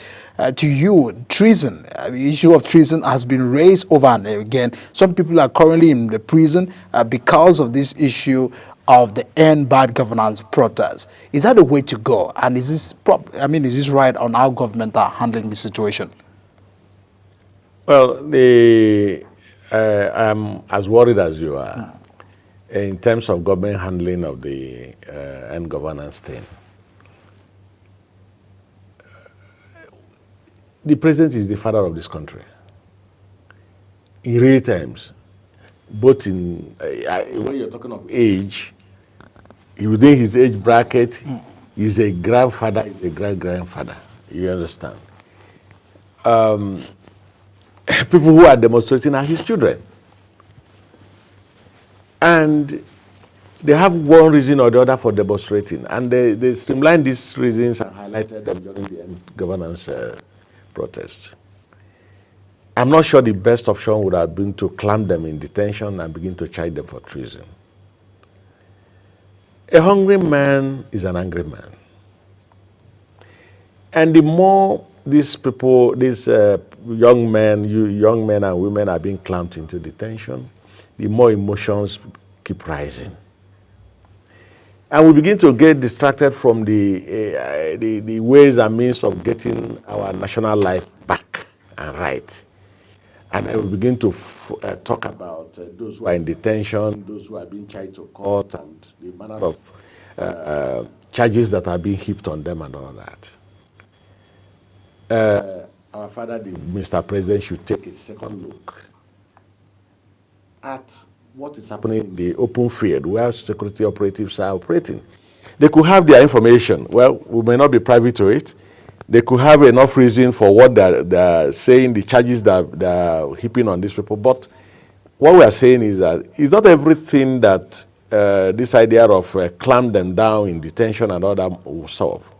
To you, treason, the issue of treason has been raised over and again. Some people are currently in the prison because of this issue of the End Bad Governance protest. Is that the way to go? And is this is this right on how government are handling the situation? Well, I'm as worried as you are in terms of government handling of the End Governance thing. The president is the father of this country. In real terms, both in, when you're talking of age, within his age bracket, he's a grandfather, he's a great-grandfather. You understand? People who are demonstrating are his children. And they have one reason or the other for demonstrating. And they streamlined these reasons and highlighted them during the End Governance protest. I'm not sure the best option would have been to clamp them in detention and begin to charge them for treason. A hungry man is an angry man. And the more these people, these young men and women are being clamped into detention, the more emotions keep rising. And we begin to get distracted from the ways and means of getting our national life back and right. And then we begin to talk about those who are in detention, those who are being charged to court, and the manner of charges that are being heaped on them and all that. Our father, Mr. President, should take a second look at what is happening in the open field where security operatives are operating. They could have their information. Well, we may not be privy to it. They could have enough reason for what they're saying, the charges that they're heaping on these people. But what we are saying is that it's not everything that this idea of clamp them down in detention and all that will solve.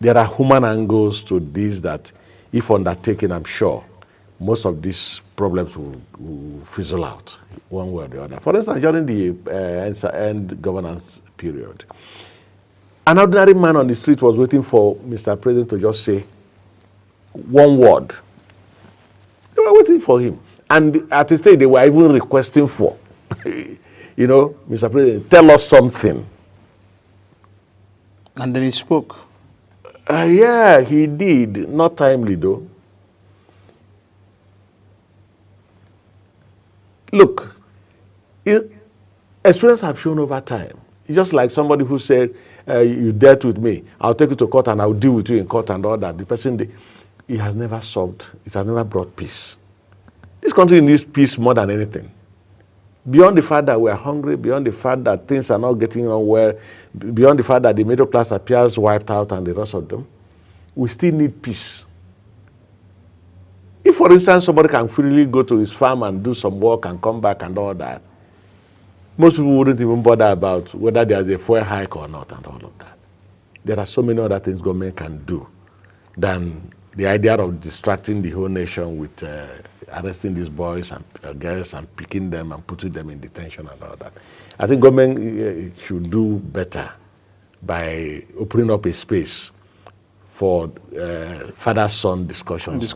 There are human angles to this that, if undertaken, I'm sure, most of these problems will fizzle out one way or the other. For instance, during the end governance period, an ordinary man on the street was waiting for Mr. President to just say one word. They were waiting for him. And at the stage, they were even requesting for, Mr. President, tell us something. And then he spoke. Yeah, he did. Not timely, though. Look, experience have shown over time. It's just like somebody who said, you dealt with me, I'll take you to court and I'll deal with you in court and all that. The person, it has never solved, it has never brought peace. This country needs peace more than anything. Beyond the fact that we are hungry, beyond the fact that things are not getting on well, beyond the fact that the middle class appears wiped out and the rest of them, we still need peace. If, for instance, somebody can freely go to his farm and do some work and come back and all that, most people wouldn't even bother about whether there's a fuel hike or not and all of that. There are so many other things government can do than the idea of distracting the whole nation with arresting these boys and girls and picking them and putting them in detention and all that. I think government should do better by opening up a space for father-son discussions.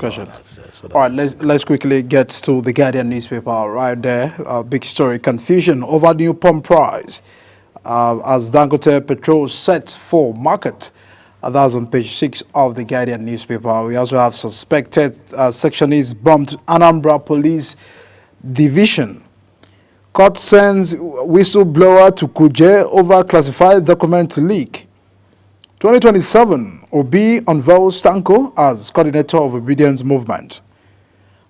All right, let's quickly get to the Guardian newspaper right there. Big story, confusion over new pump price as Dangote Petrol sets for market. That's on page 6 of the Guardian newspaper. We also have suspected sectionists bombed Anambra Police Division. Court sends whistleblower to Kuje over classified document leak. 2027, Obi unveils Tanko as coordinator of obedience movement.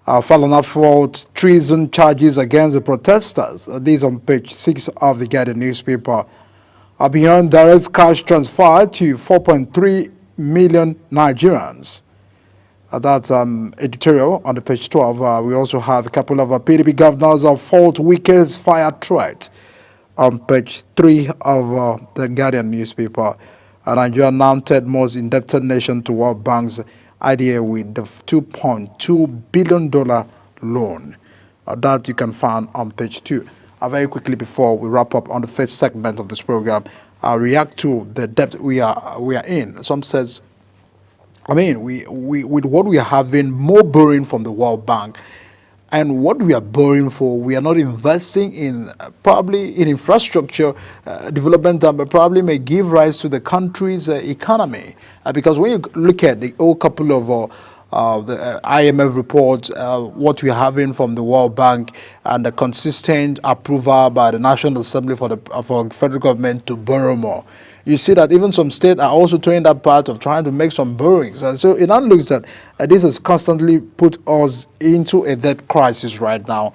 Falana fought treason charges against the protesters. This on page 6 of the Guardian newspaper. Beyond direct cash transfer to 4.3 million Nigerians. That's editorial on the page 12. We also have a couple of PDP governors of fault weakest fire threat on page 3 of the Guardian newspaper. Nigeria now third most indebted nation to World Bank's IDA with the $2.2 billion loan. That you can find on page 2. Very quickly before we wrap up on the first segment of this program, I'll react to the debt we are in. Some says, we with what we are having, more borrowing from the World Bank, and what we are borrowing for, we are not investing in probably in infrastructure development that probably may give rise to the country's economy. Because when you look at the old couple of the IMF reports, what we are having from the World Bank, and the consistent approval by the National Assembly for federal government to borrow more, you see that even some states are also doing that part of trying to make some borrowings. And so it now looks that this has constantly put us into a debt crisis right now.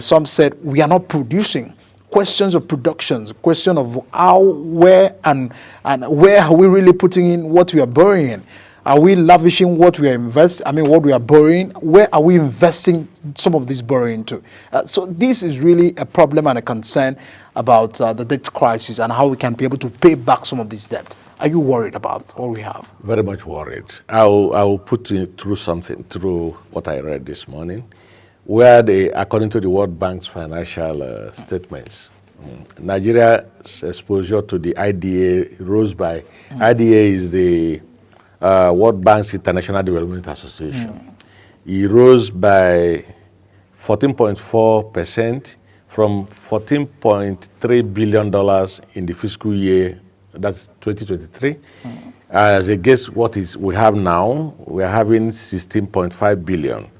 Some said we are not producing. Questions of productions, question of how, where, and where are we really putting in what we are borrowing in? Are we lavishing what we are what we are borrowing? Where are we investing some of this borrowing to? So this is really a problem and a concern about the debt crisis and how we can be able to pay back some of this debt. Are you worried about what we have? Very much worried. I will put you through what I read this morning, where according to the World Bank's financial statements, Nigeria's exposure to the IDA rose by, IDA is the World Bank's International Development Association. It rose by 14.4% from $14.3 billion in the fiscal year, that's 2023. As against what we have now, we are having 16.5 billion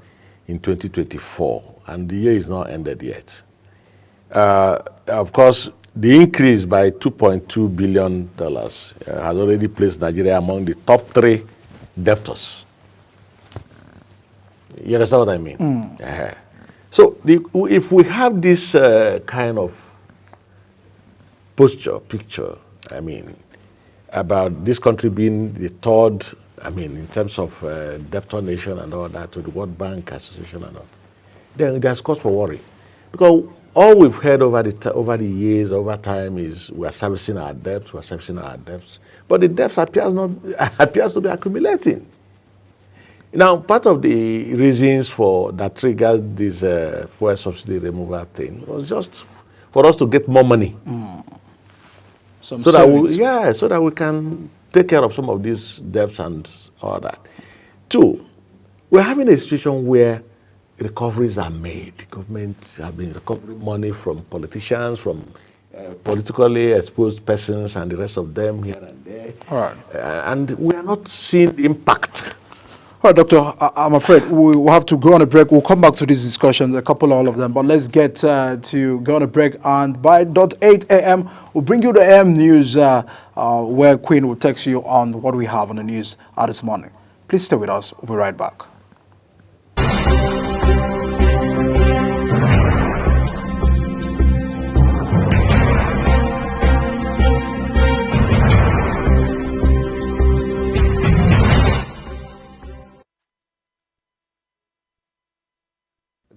in 2024, and the year is not ended yet. Of course, the increase by $2.2 billion has already placed Nigeria among the top 3 debtors. You understand what I mean? So if we have this kind of picture, I mean, about this country being the 3rd, I mean, in terms of debtor nation and all that, to the World Bank Association and all, then there's cause for worry. Because all we've heard over the years, over time, is we are servicing our debts, but the debts appears to be accumulating. Now, part of the reasons that triggered this fuel subsidy removal thing was just for us to get more money. So that we can take care of some of these debts and all that. 2, we're having a situation where recoveries are made. The government have been recovering money from politicians, from politically exposed persons and the rest of them here and there. All right. And we are not seeing the impact. All right, Doctor, I'm afraid we'll have to go on a break. We'll come back to these discussions, a couple all of them, but let's get to go on a break. And by 8 a.m., we'll bring you the AM news where Queen will text you on what we have on the news this morning. Please stay with us. We'll be right back.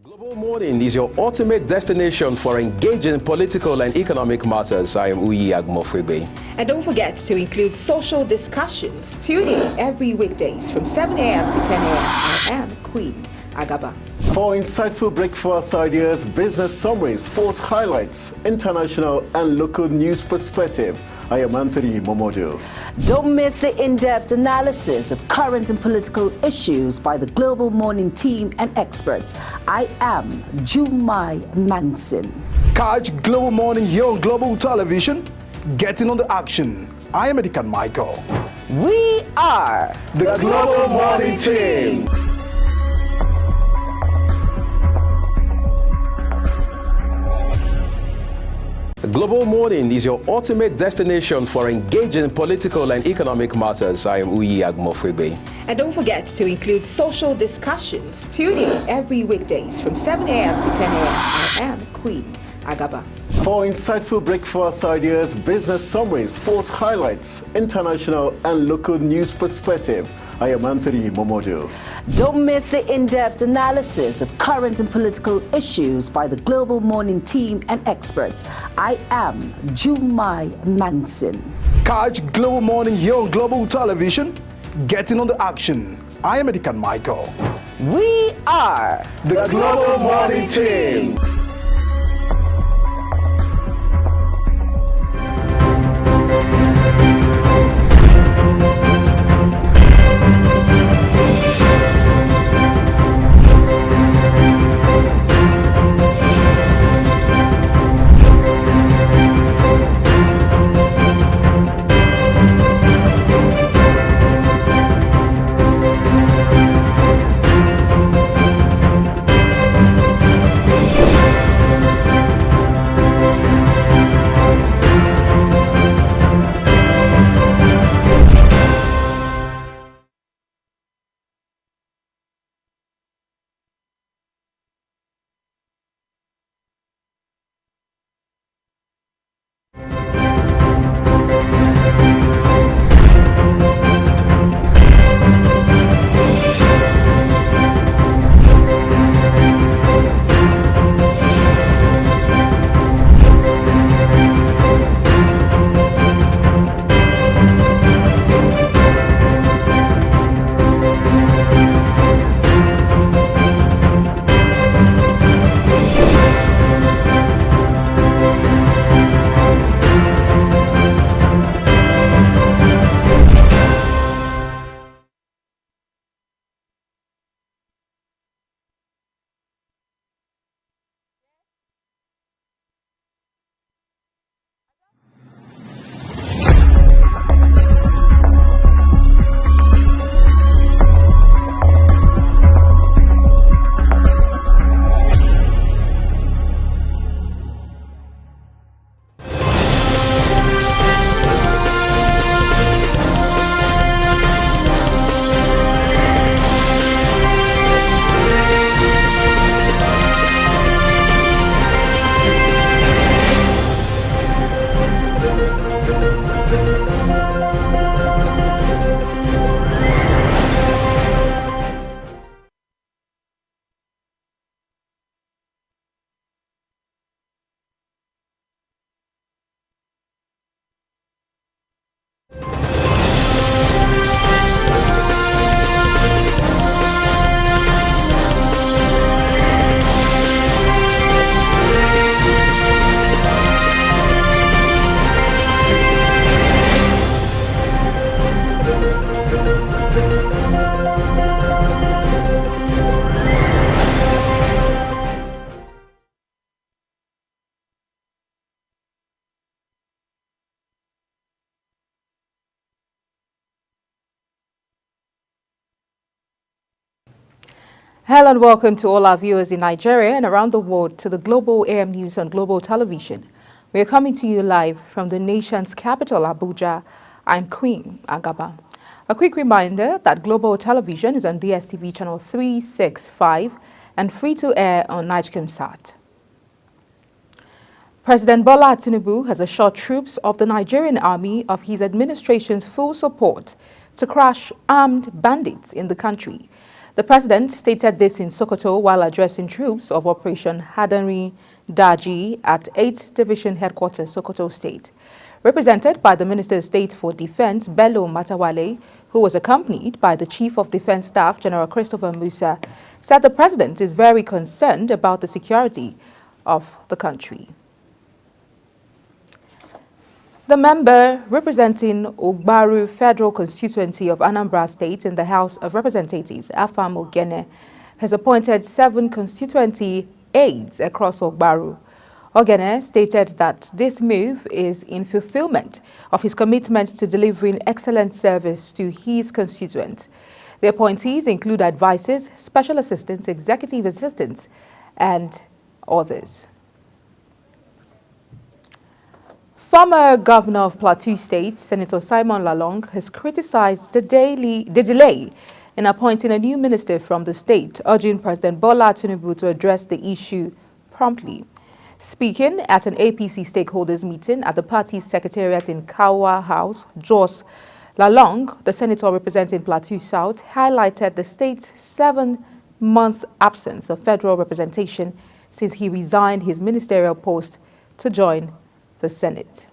Global Morning is your ultimate destination for engaging political and economic matters. I am Uyi Agmofwebe. And don't forget to include social discussions. Tune in every weekdays from 7 a.m. to 10 a.m. I am Queen Agaba. For insightful breakfast ideas, business summaries, sports highlights, international and local news perspective, I am Anthony Momodu. Don't miss the in-depth analysis of current and political issues by the Global Morning team and experts. I am Jumai Manson. Catch Global Morning here on Global Television. Getting on the action. I am Edikan Michael. We are the Global Morning team. Global Morning is your ultimate destination for engaging political and economic matters. I am Uyi Agmofwebe. And don't forget to include social discussions. Tune in every weekdays from 7 a.m. to 10 a.m. I am Queen Agaba. For insightful breakfast ideas, business summaries, sports highlights, international and local news perspective, I am Anthony Momodu. Don't miss the in-depth analysis of current and political issues by the Global Morning team and experts. I am Jumai Manson. Catch Global Morning here on Global Television. Getting on the action. I am Edikan Michael. We are the Global Morning team. Hello and welcome to all our viewers in Nigeria and around the world to the Global AM News on Global Television. We are coming to you live from the nation's capital, Abuja. I'm Queen Agaba. A quick reminder that Global Television is on DSTV channel 365 and free to air on Nigecomsat. President Bola Tinubu has assured troops of the Nigerian army of his administration's full support to crush armed bandits in the country. The president stated this in Sokoto while addressing troops of Operation Hadanri Daji at 8th Division Headquarters, Sokoto State. Represented by the Minister of State for Defense, Bello Matawale, who was accompanied by the Chief of Defense Staff, General Christopher Musa, said the president is very concerned about the security of the country. The member representing Ogbaru Federal Constituency of Anambra State in the House of Representatives, Afam Ogene, has appointed 7 constituency aides across Ogbaru. Ogene stated that this move is in fulfillment of his commitment to delivering excellent service to his constituents. The appointees include advisors, special assistants, executive assistants, and others. Former Governor of Plateau State, Senator Simon Lalong, has criticized the delay in appointing a new minister from the state, urging President Bola Tinubu to address the issue promptly. Speaking at an APC stakeholders meeting at the party's secretariat in Kawa House, Jos Lalong, the senator representing Plateau South, highlighted the state's 7-month absence of federal representation since he resigned his ministerial post to join the Senate.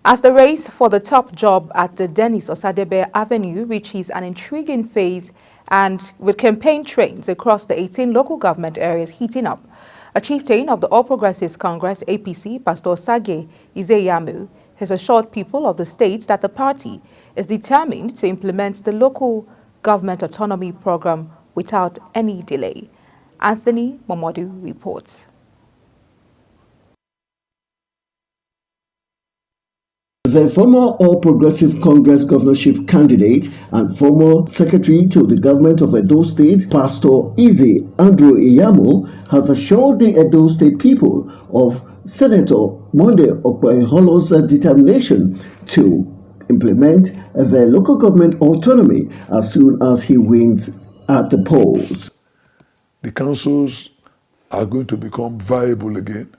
As the race for the top job at the Dennis Osadebe Avenue reaches an intriguing phase and with campaign trains across the 18 local government areas heating up, a chieftain of the All Progressives Congress APC, Pastor Sage Izeyamu, has assured people of the state that the party is determined to implement the local government autonomy program without any delay. Anthony Momodu reports. The former All Progressive Congress governorship candidate and former secretary to the government of Edo State, Pastor Ize Andrew Iyamo, has assured the Edo State people of Senator Monday Okpeholo's determination to implement the local government autonomy as soon as he wins at the polls. The councils are going to become viable again.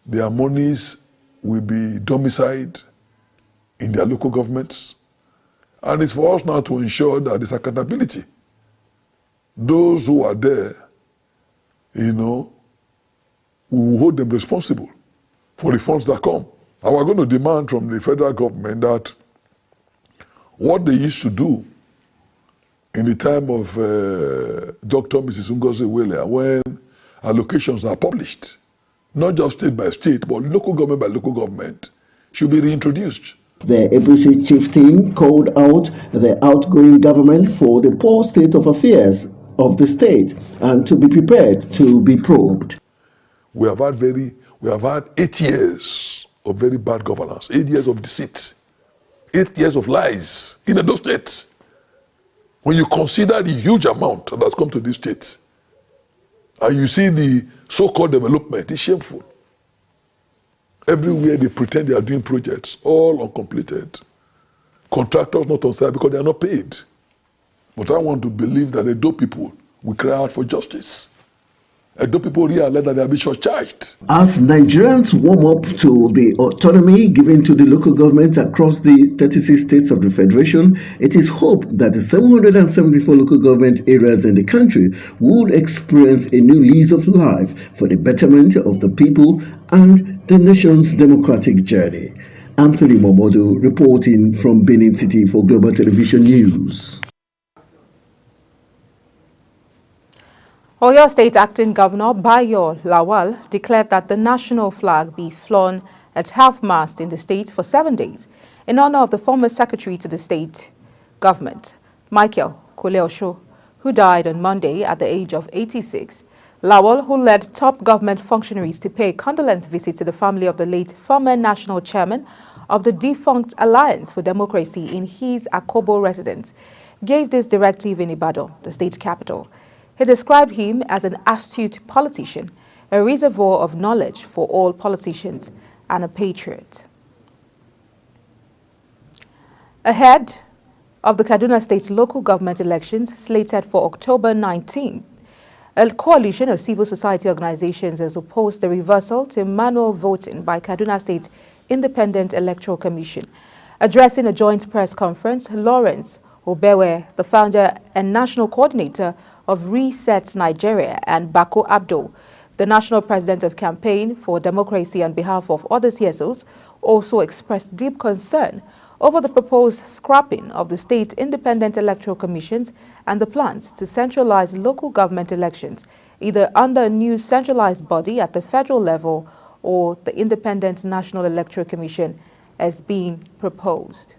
Their monies will be domiciled in their local governments. And it's for us now to ensure that there's accountability. Those who are there, we will hold them responsible for the funds that come. And we're going to demand from the federal government that what they used to do in the time of Dr. Mrs. Ngozi Iweala, when allocations are published, not just state by state, but local government by local government, should be reintroduced. The APC chieftain called out the outgoing government for the poor state of affairs of the state and to be prepared to be probed. We have had 8 years of very bad governance, 8 years of deceit, 8 years of lies in those states. When you consider the huge amount that has come to these states, and you see the so-called development, it's shameful. Everywhere they pretend they are doing projects, all uncompleted. Contractors not on site because they are not paid. But I want to believe that the Edo people will cry out for justice. Edo people realize that they are being short-charged. As Nigerians warm up to the autonomy given to the local governments across the 36 states of the Federation, it is hoped that the 774 local government areas in the country would experience a new lease of life for the betterment of the people and the nation's democratic journey. Anthony Momodu reporting from Benin City for Global Television News. Oyo State Acting Governor Bayo Lawal declared that the national flag be flown at half-mast in the state for 7 days in honor of the former secretary to the state government, Michael Kuleosho, who died on Monday at the age of 86. Lawal, who led top government functionaries to pay a condolence visit to the family of the late former national chairman of the defunct Alliance for Democracy in his Akobo residence, gave this directive in Ibadan, the state capital. He described him as an astute politician, a reservoir of knowledge for all politicians, and a patriot. Ahead of the Kaduna State local government elections slated for October 19, a coalition of civil society organizations has opposed the reversal to manual voting by Kaduna State Independent Electoral Commission. Addressing a joint press conference, Lawrence Obewe, the founder and national coordinator of Reset Nigeria, and Bako Abdul, the national president of Campaign for Democracy on behalf of other CSOs, also expressed deep concern over the proposed scrapping of the state independent electoral commissions and the plans to centralize local government elections, either under a new centralized body at the federal level or the Independent National Electoral Commission as being proposed.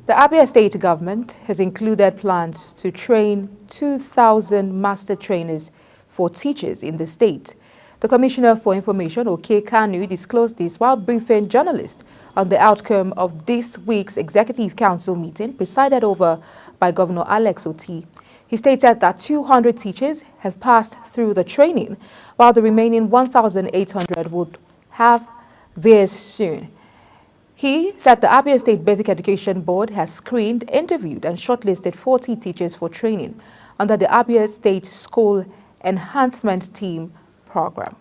The Abia State government has included plans to train 2,000 master trainers for teachers in the state. The Commissioner for Information, Oke Kanu, disclosed this while briefing journalists on the outcome of this week's Executive Council meeting presided over by Governor Alex Oti. He stated that 200 teachers have passed through the training, while the remaining 1,800 would have theirs soon. He said the Abia State Basic Education Board has screened, interviewed, and shortlisted 40 teachers for training under the Abia State School Enhancement Team program.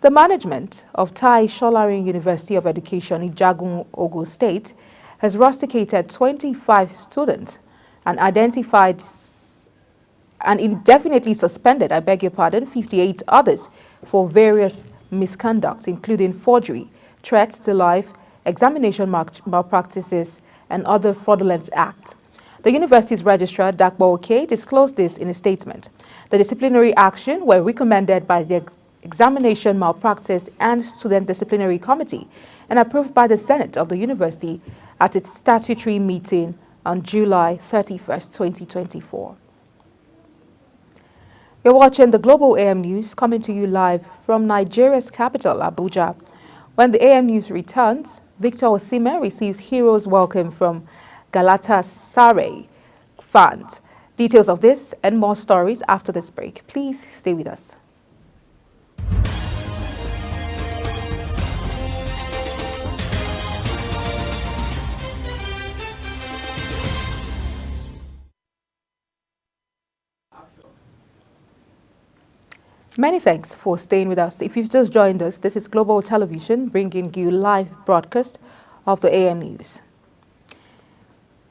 The management of Tai Solarin University of Education, Ijagun, Ogun State, has rusticated 25 students and identified and indefinitely suspended, 58 others for various misconducts, including forgery, threats to life, examination malpractices, and other fraudulent acts. The university's registrar, Dakbo Oke, disclosed this in a statement. The disciplinary action were recommended by the Examination Malpractice and Student Disciplinary Committee and approved by the Senate of the university at its statutory meeting on July 31st, 2024. You're watching the Global AM News coming to you live from Nigeria's capital, Abuja. When the AM News returns, Victor Osimhen receives hero's welcome from Galatasaray fans. Details of this and more stories after this break. Please stay with us. Many thanks for staying with us. If you've just joined us, this is Global Television bringing you live broadcast of the AM News.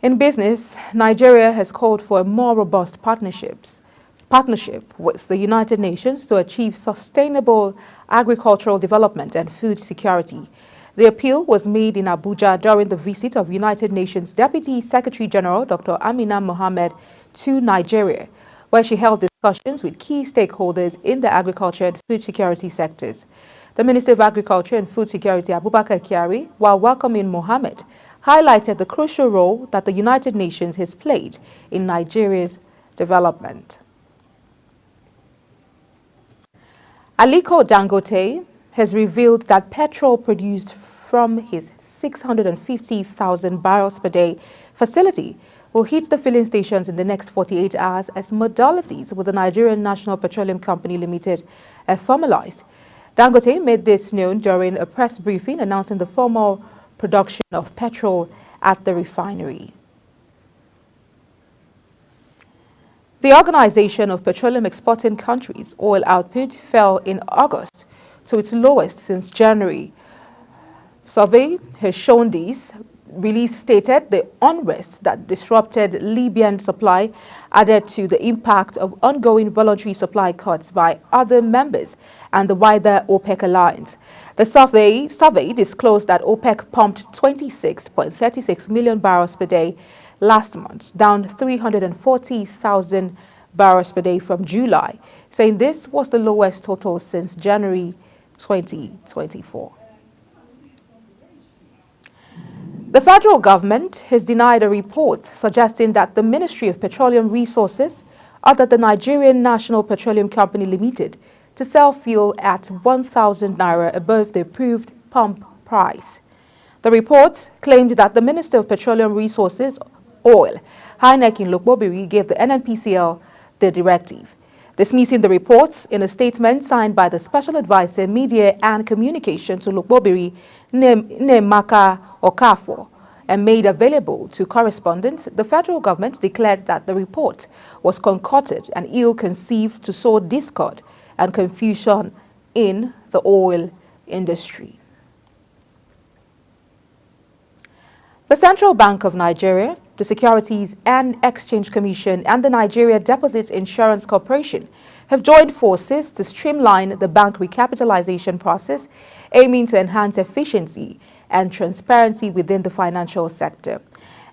In business, Nigeria has called for a more robust partnership with the United Nations to achieve sustainable agricultural development and food security. The appeal was made in Abuja during the visit of United Nations Deputy Secretary General Dr. Amina Mohammed to Nigeria, where she held discussions with key stakeholders in the agriculture and food security sectors. The Minister of Agriculture and Food Security, Abubakar Kyari, while welcoming Mohammed, highlighted the crucial role that the United Nations has played in Nigeria's development. Aliko Dangote has revealed that petrol produced from his 650,000 barrels per day facility will hit the filling stations in the next 48 hours as modalities with the Nigerian National Petroleum Company Limited are formalized. Dangote made this known during a press briefing announcing the formal production of petrol at the refinery. The Organization of Petroleum Exporting Countries oil output fell in August to its lowest since January. Survey has shown this. Release stated the unrest that disrupted Libyan supply added to the impact of ongoing voluntary supply cuts by other members and the wider OPEC alliance. The survey disclosed that OPEC pumped 26.36 million barrels per day last month, down 340,000 barrels per day from July, saying this was the lowest total since January 2024. The federal government has denied a report suggesting that the Ministry of Petroleum Resources ordered the Nigerian National Petroleum Company Limited to sell fuel at 1,000 naira above the approved pump price. The report claimed that the Minister of Petroleum Resources, Oil, Heineken Lokbobiri, gave the NNPCL the directive, dismissing the reports in a statement signed by the Special Advisor, Media and Communication to Lokbobiri, Nemaka Okafor, and made available to correspondents. The federal government declared that the report was concocted and ill-conceived to sow discord and confusion in the oil industry. The Central Bank of Nigeria, the Securities and Exchange Commission, and the Nigeria Deposit Insurance Corporation have joined forces to streamline the bank recapitalization process, aiming to enhance efficiency and transparency within the financial sector.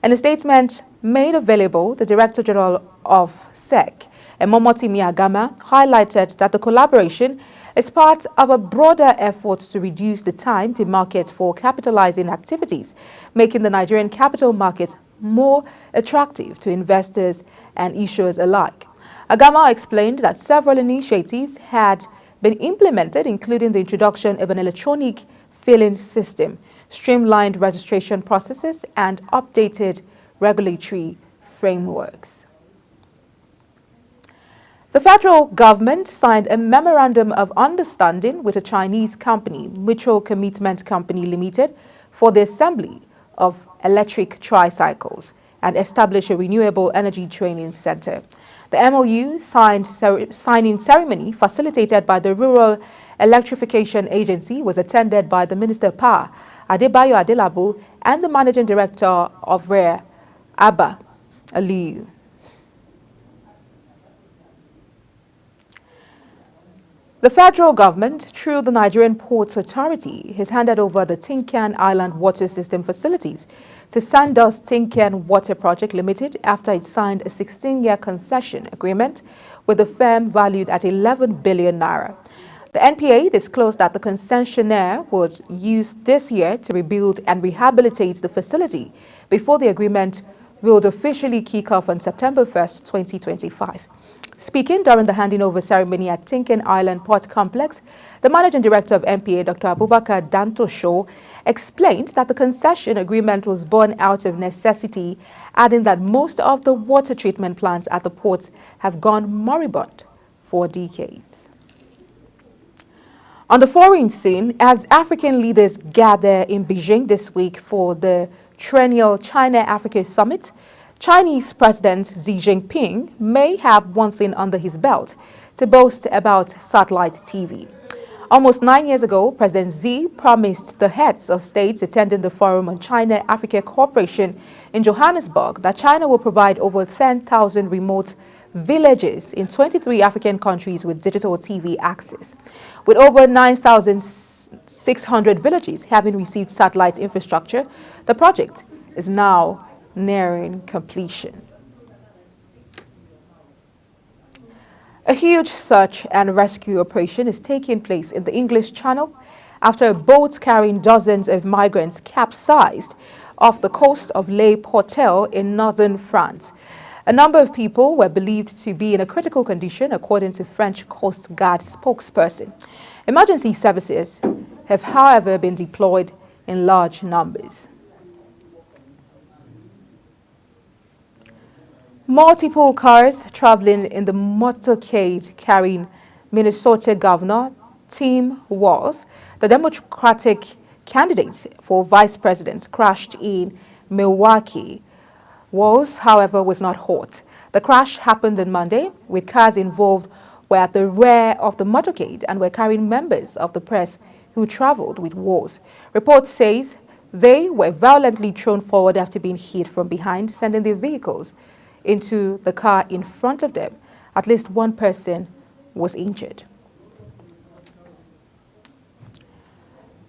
In a statement made available, the Director General of SEC, Momotimi Agama, highlighted that the collaboration is part of a broader effort to reduce the time to market for capitalizing activities, making the Nigerian capital market more attractive to investors and issuers alike. Agama explained that several initiatives had been implemented, including the introduction of an electronic filing system, streamlined registration processes, and updated regulatory frameworks. The federal government signed a memorandum of understanding with a Chinese company, Mutual Commitment Company Limited, for the assembly of electric tricycles and establish a renewable energy training center. The MOU signing ceremony, facilitated by the Rural Electrification Agency, was attended by the Minister of Power, Adebayo Adelabu, and the Managing Director of RARE, Abba Aliyu. The federal government, through the Nigerian Ports Authority, has handed over the Tinkan Island Water System facilities to Sandos Tinkan Water Project Limited after it signed a 16-year concession agreement with the firm valued at 11 billion naira. The NPA disclosed that the concessionaire would use this year to rebuild and rehabilitate the facility before the agreement will officially kick off on September 1st, 2025. Speaking during the handing over ceremony at Tinkan Island Port Complex, the Managing Director of NPA, Dr. Abubakar Dantosho, explained that the concession agreement was born out of necessity, adding that most of the water treatment plants at the ports have gone moribund for decades. On the foreign scene, as African leaders gather in Beijing this week for the Triennial China-Africa Summit, Chinese President Xi Jinping may have one thing under his belt to boast about satellite TV. Almost 9 years ago, President Xi promised the heads of states attending the Forum on China-Africa Cooperation in Johannesburg that China will provide over 10,000 remote villages in 23 African countries with digital TV access. With over 9,600 villages having received satellite infrastructure, the project is now nearing completion. A huge search and rescue operation is taking place in the English Channel after a boat carrying dozens of migrants capsized off the coast of Les Portels in northern France. A number of people were believed to be in a critical condition, according to French Coast Guard spokesperson. Emergency services have, however, been deployed in large numbers. Multiple cars traveling in the motorcade carrying Minnesota Governor Tim Walz, the Democratic candidate for vice president, crashed in Milwaukee. Walz, however, was not hurt. The crash happened on Monday, with cars involved were at the rear of the motorcade and were carrying members of the press who traveled with Walz. Reports says they were violently thrown forward after being hit from behind, sending their vehicles into the car in front of them. At least one person was injured.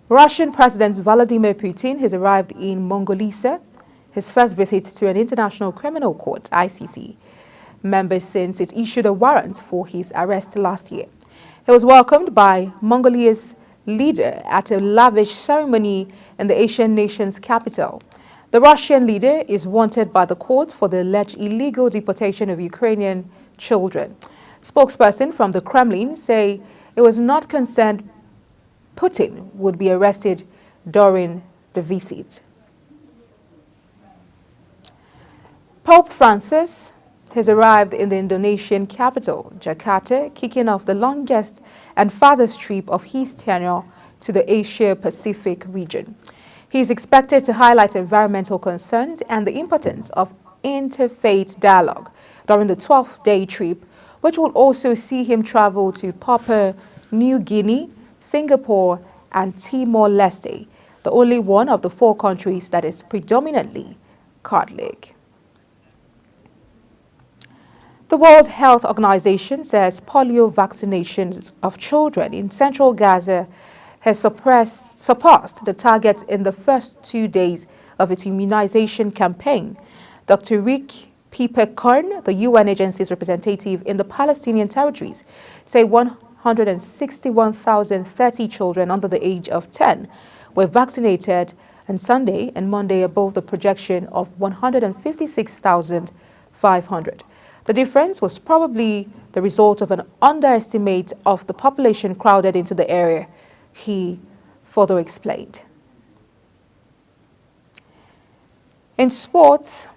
Russian President Vladimir Putin has arrived in Mongolia, his first visit to an international criminal court, ICC, member since it issued a warrant for his arrest last year. He was welcomed by Mongolia's leader at a lavish ceremony in the Asian nation's capital. The Russian leader is wanted by the court for the alleged illegal deportation of Ukrainian children. Spokesperson from the Kremlin say it was not concerned Putin would be arrested during the visit. Pope Francis has arrived in the Indonesian capital, Jakarta, kicking off the longest and farthest trip of his tenure to the Asia-Pacific region. He is expected to highlight environmental concerns and the importance of interfaith dialogue during the 12-day trip, which will also see him travel to Papua New Guinea, Singapore, and Timor-Leste, the only one of the 4 countries that is predominantly Catholic. The World Health Organization says polio vaccinations of children in central Gaza has surpassed the target in the first 2 days of its immunization campaign. Dr. Rick Pieper-Korn, the UN agency's representative in the Palestinian territories, say 161,030 children under the age of 10 were vaccinated on Sunday and Monday, above the projection of 156,500. The difference was probably the result of an underestimate of the population crowded into the area, he further explained. In sports,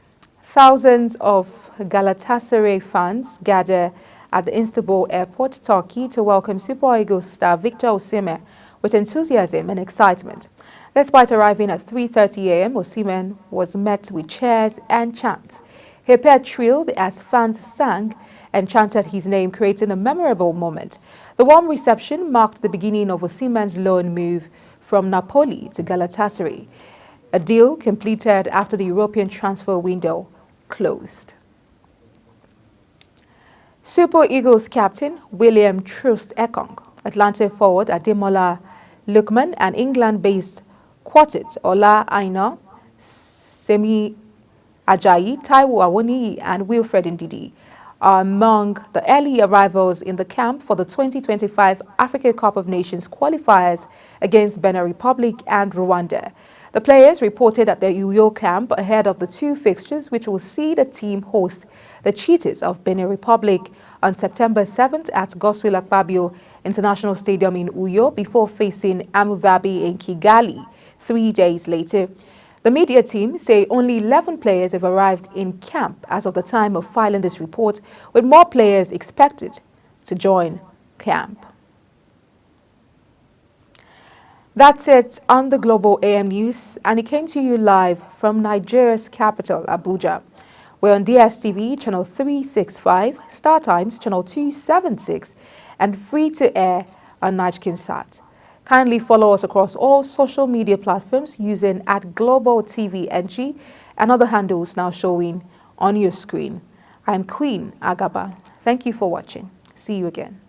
thousands of Galatasaray fans gather at the Istanbul airport, Turkey, to welcome Super Eagles star Victor Osimhen with enthusiasm and excitement. Despite arriving at 3:30 a.m., Osimhen was met with cheers and chants. He appeared thrilled as fans sang and chanted his name, creating a memorable moment. The warm reception marked the beginning of Osimhen's loan move from Napoli to Galatasaray, a deal completed after the European transfer window closed. Super Eagles captain William Troost-Ekong, Atlanta forward Ademola Lookman, and England-based quartet Ola Aina, Semi Ajayi, Taiwo Awoniyi, and Wilfred Ndidi are among the early arrivals in the camp for the 2025 Africa Cup of Nations qualifiers against Benin Republic and Rwanda. The players reported at their Uyo camp ahead of the 2 fixtures, which will see the team host the Cheetahs of Benin Republic on September 7th at Godswill Akpabio International Stadium in Uyo, before facing Amuvabi in Kigali 3 days later. The media team say only 11 players have arrived in camp as of the time of filing this report, with more players expected to join camp. That's it on the Global AM News, and it came to you live from Nigeria's capital, Abuja. We're on DSTV channel 365, Star Times channel 276, and free to air on NIGERIANSAT. Kindly follow us across all social media platforms using @GlobalTVNG and other handles now showing on your screen. I'm Queen Agaba. Thank you for watching. See you again.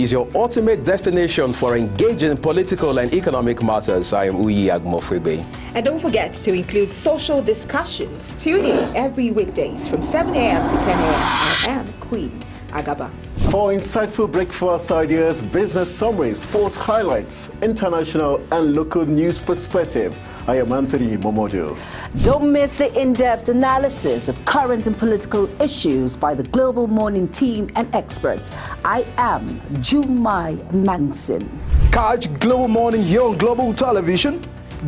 Is your ultimate destination for engaging political and economic matters. I am Uyi Agmofrebe. And don't forget to include social discussions. Tune in every weekdays from 7 a.m. to 10 a.m. I am Queen Agaba. For insightful breakfast ideas, business summaries, sports highlights, international and local news perspective, I am Anthony Momodu. Don't miss the in-depth analysis of current and political issues by the Global Morning team and experts. I am Jumai Manson. Catch Global Morning here on Global Television.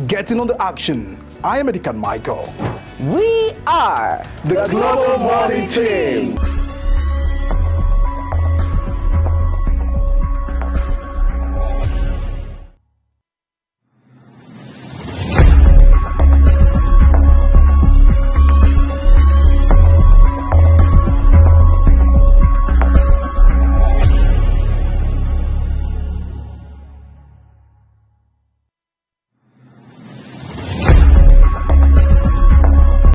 Getting on the action. I am Edikan Michael. We are the Global Morning team.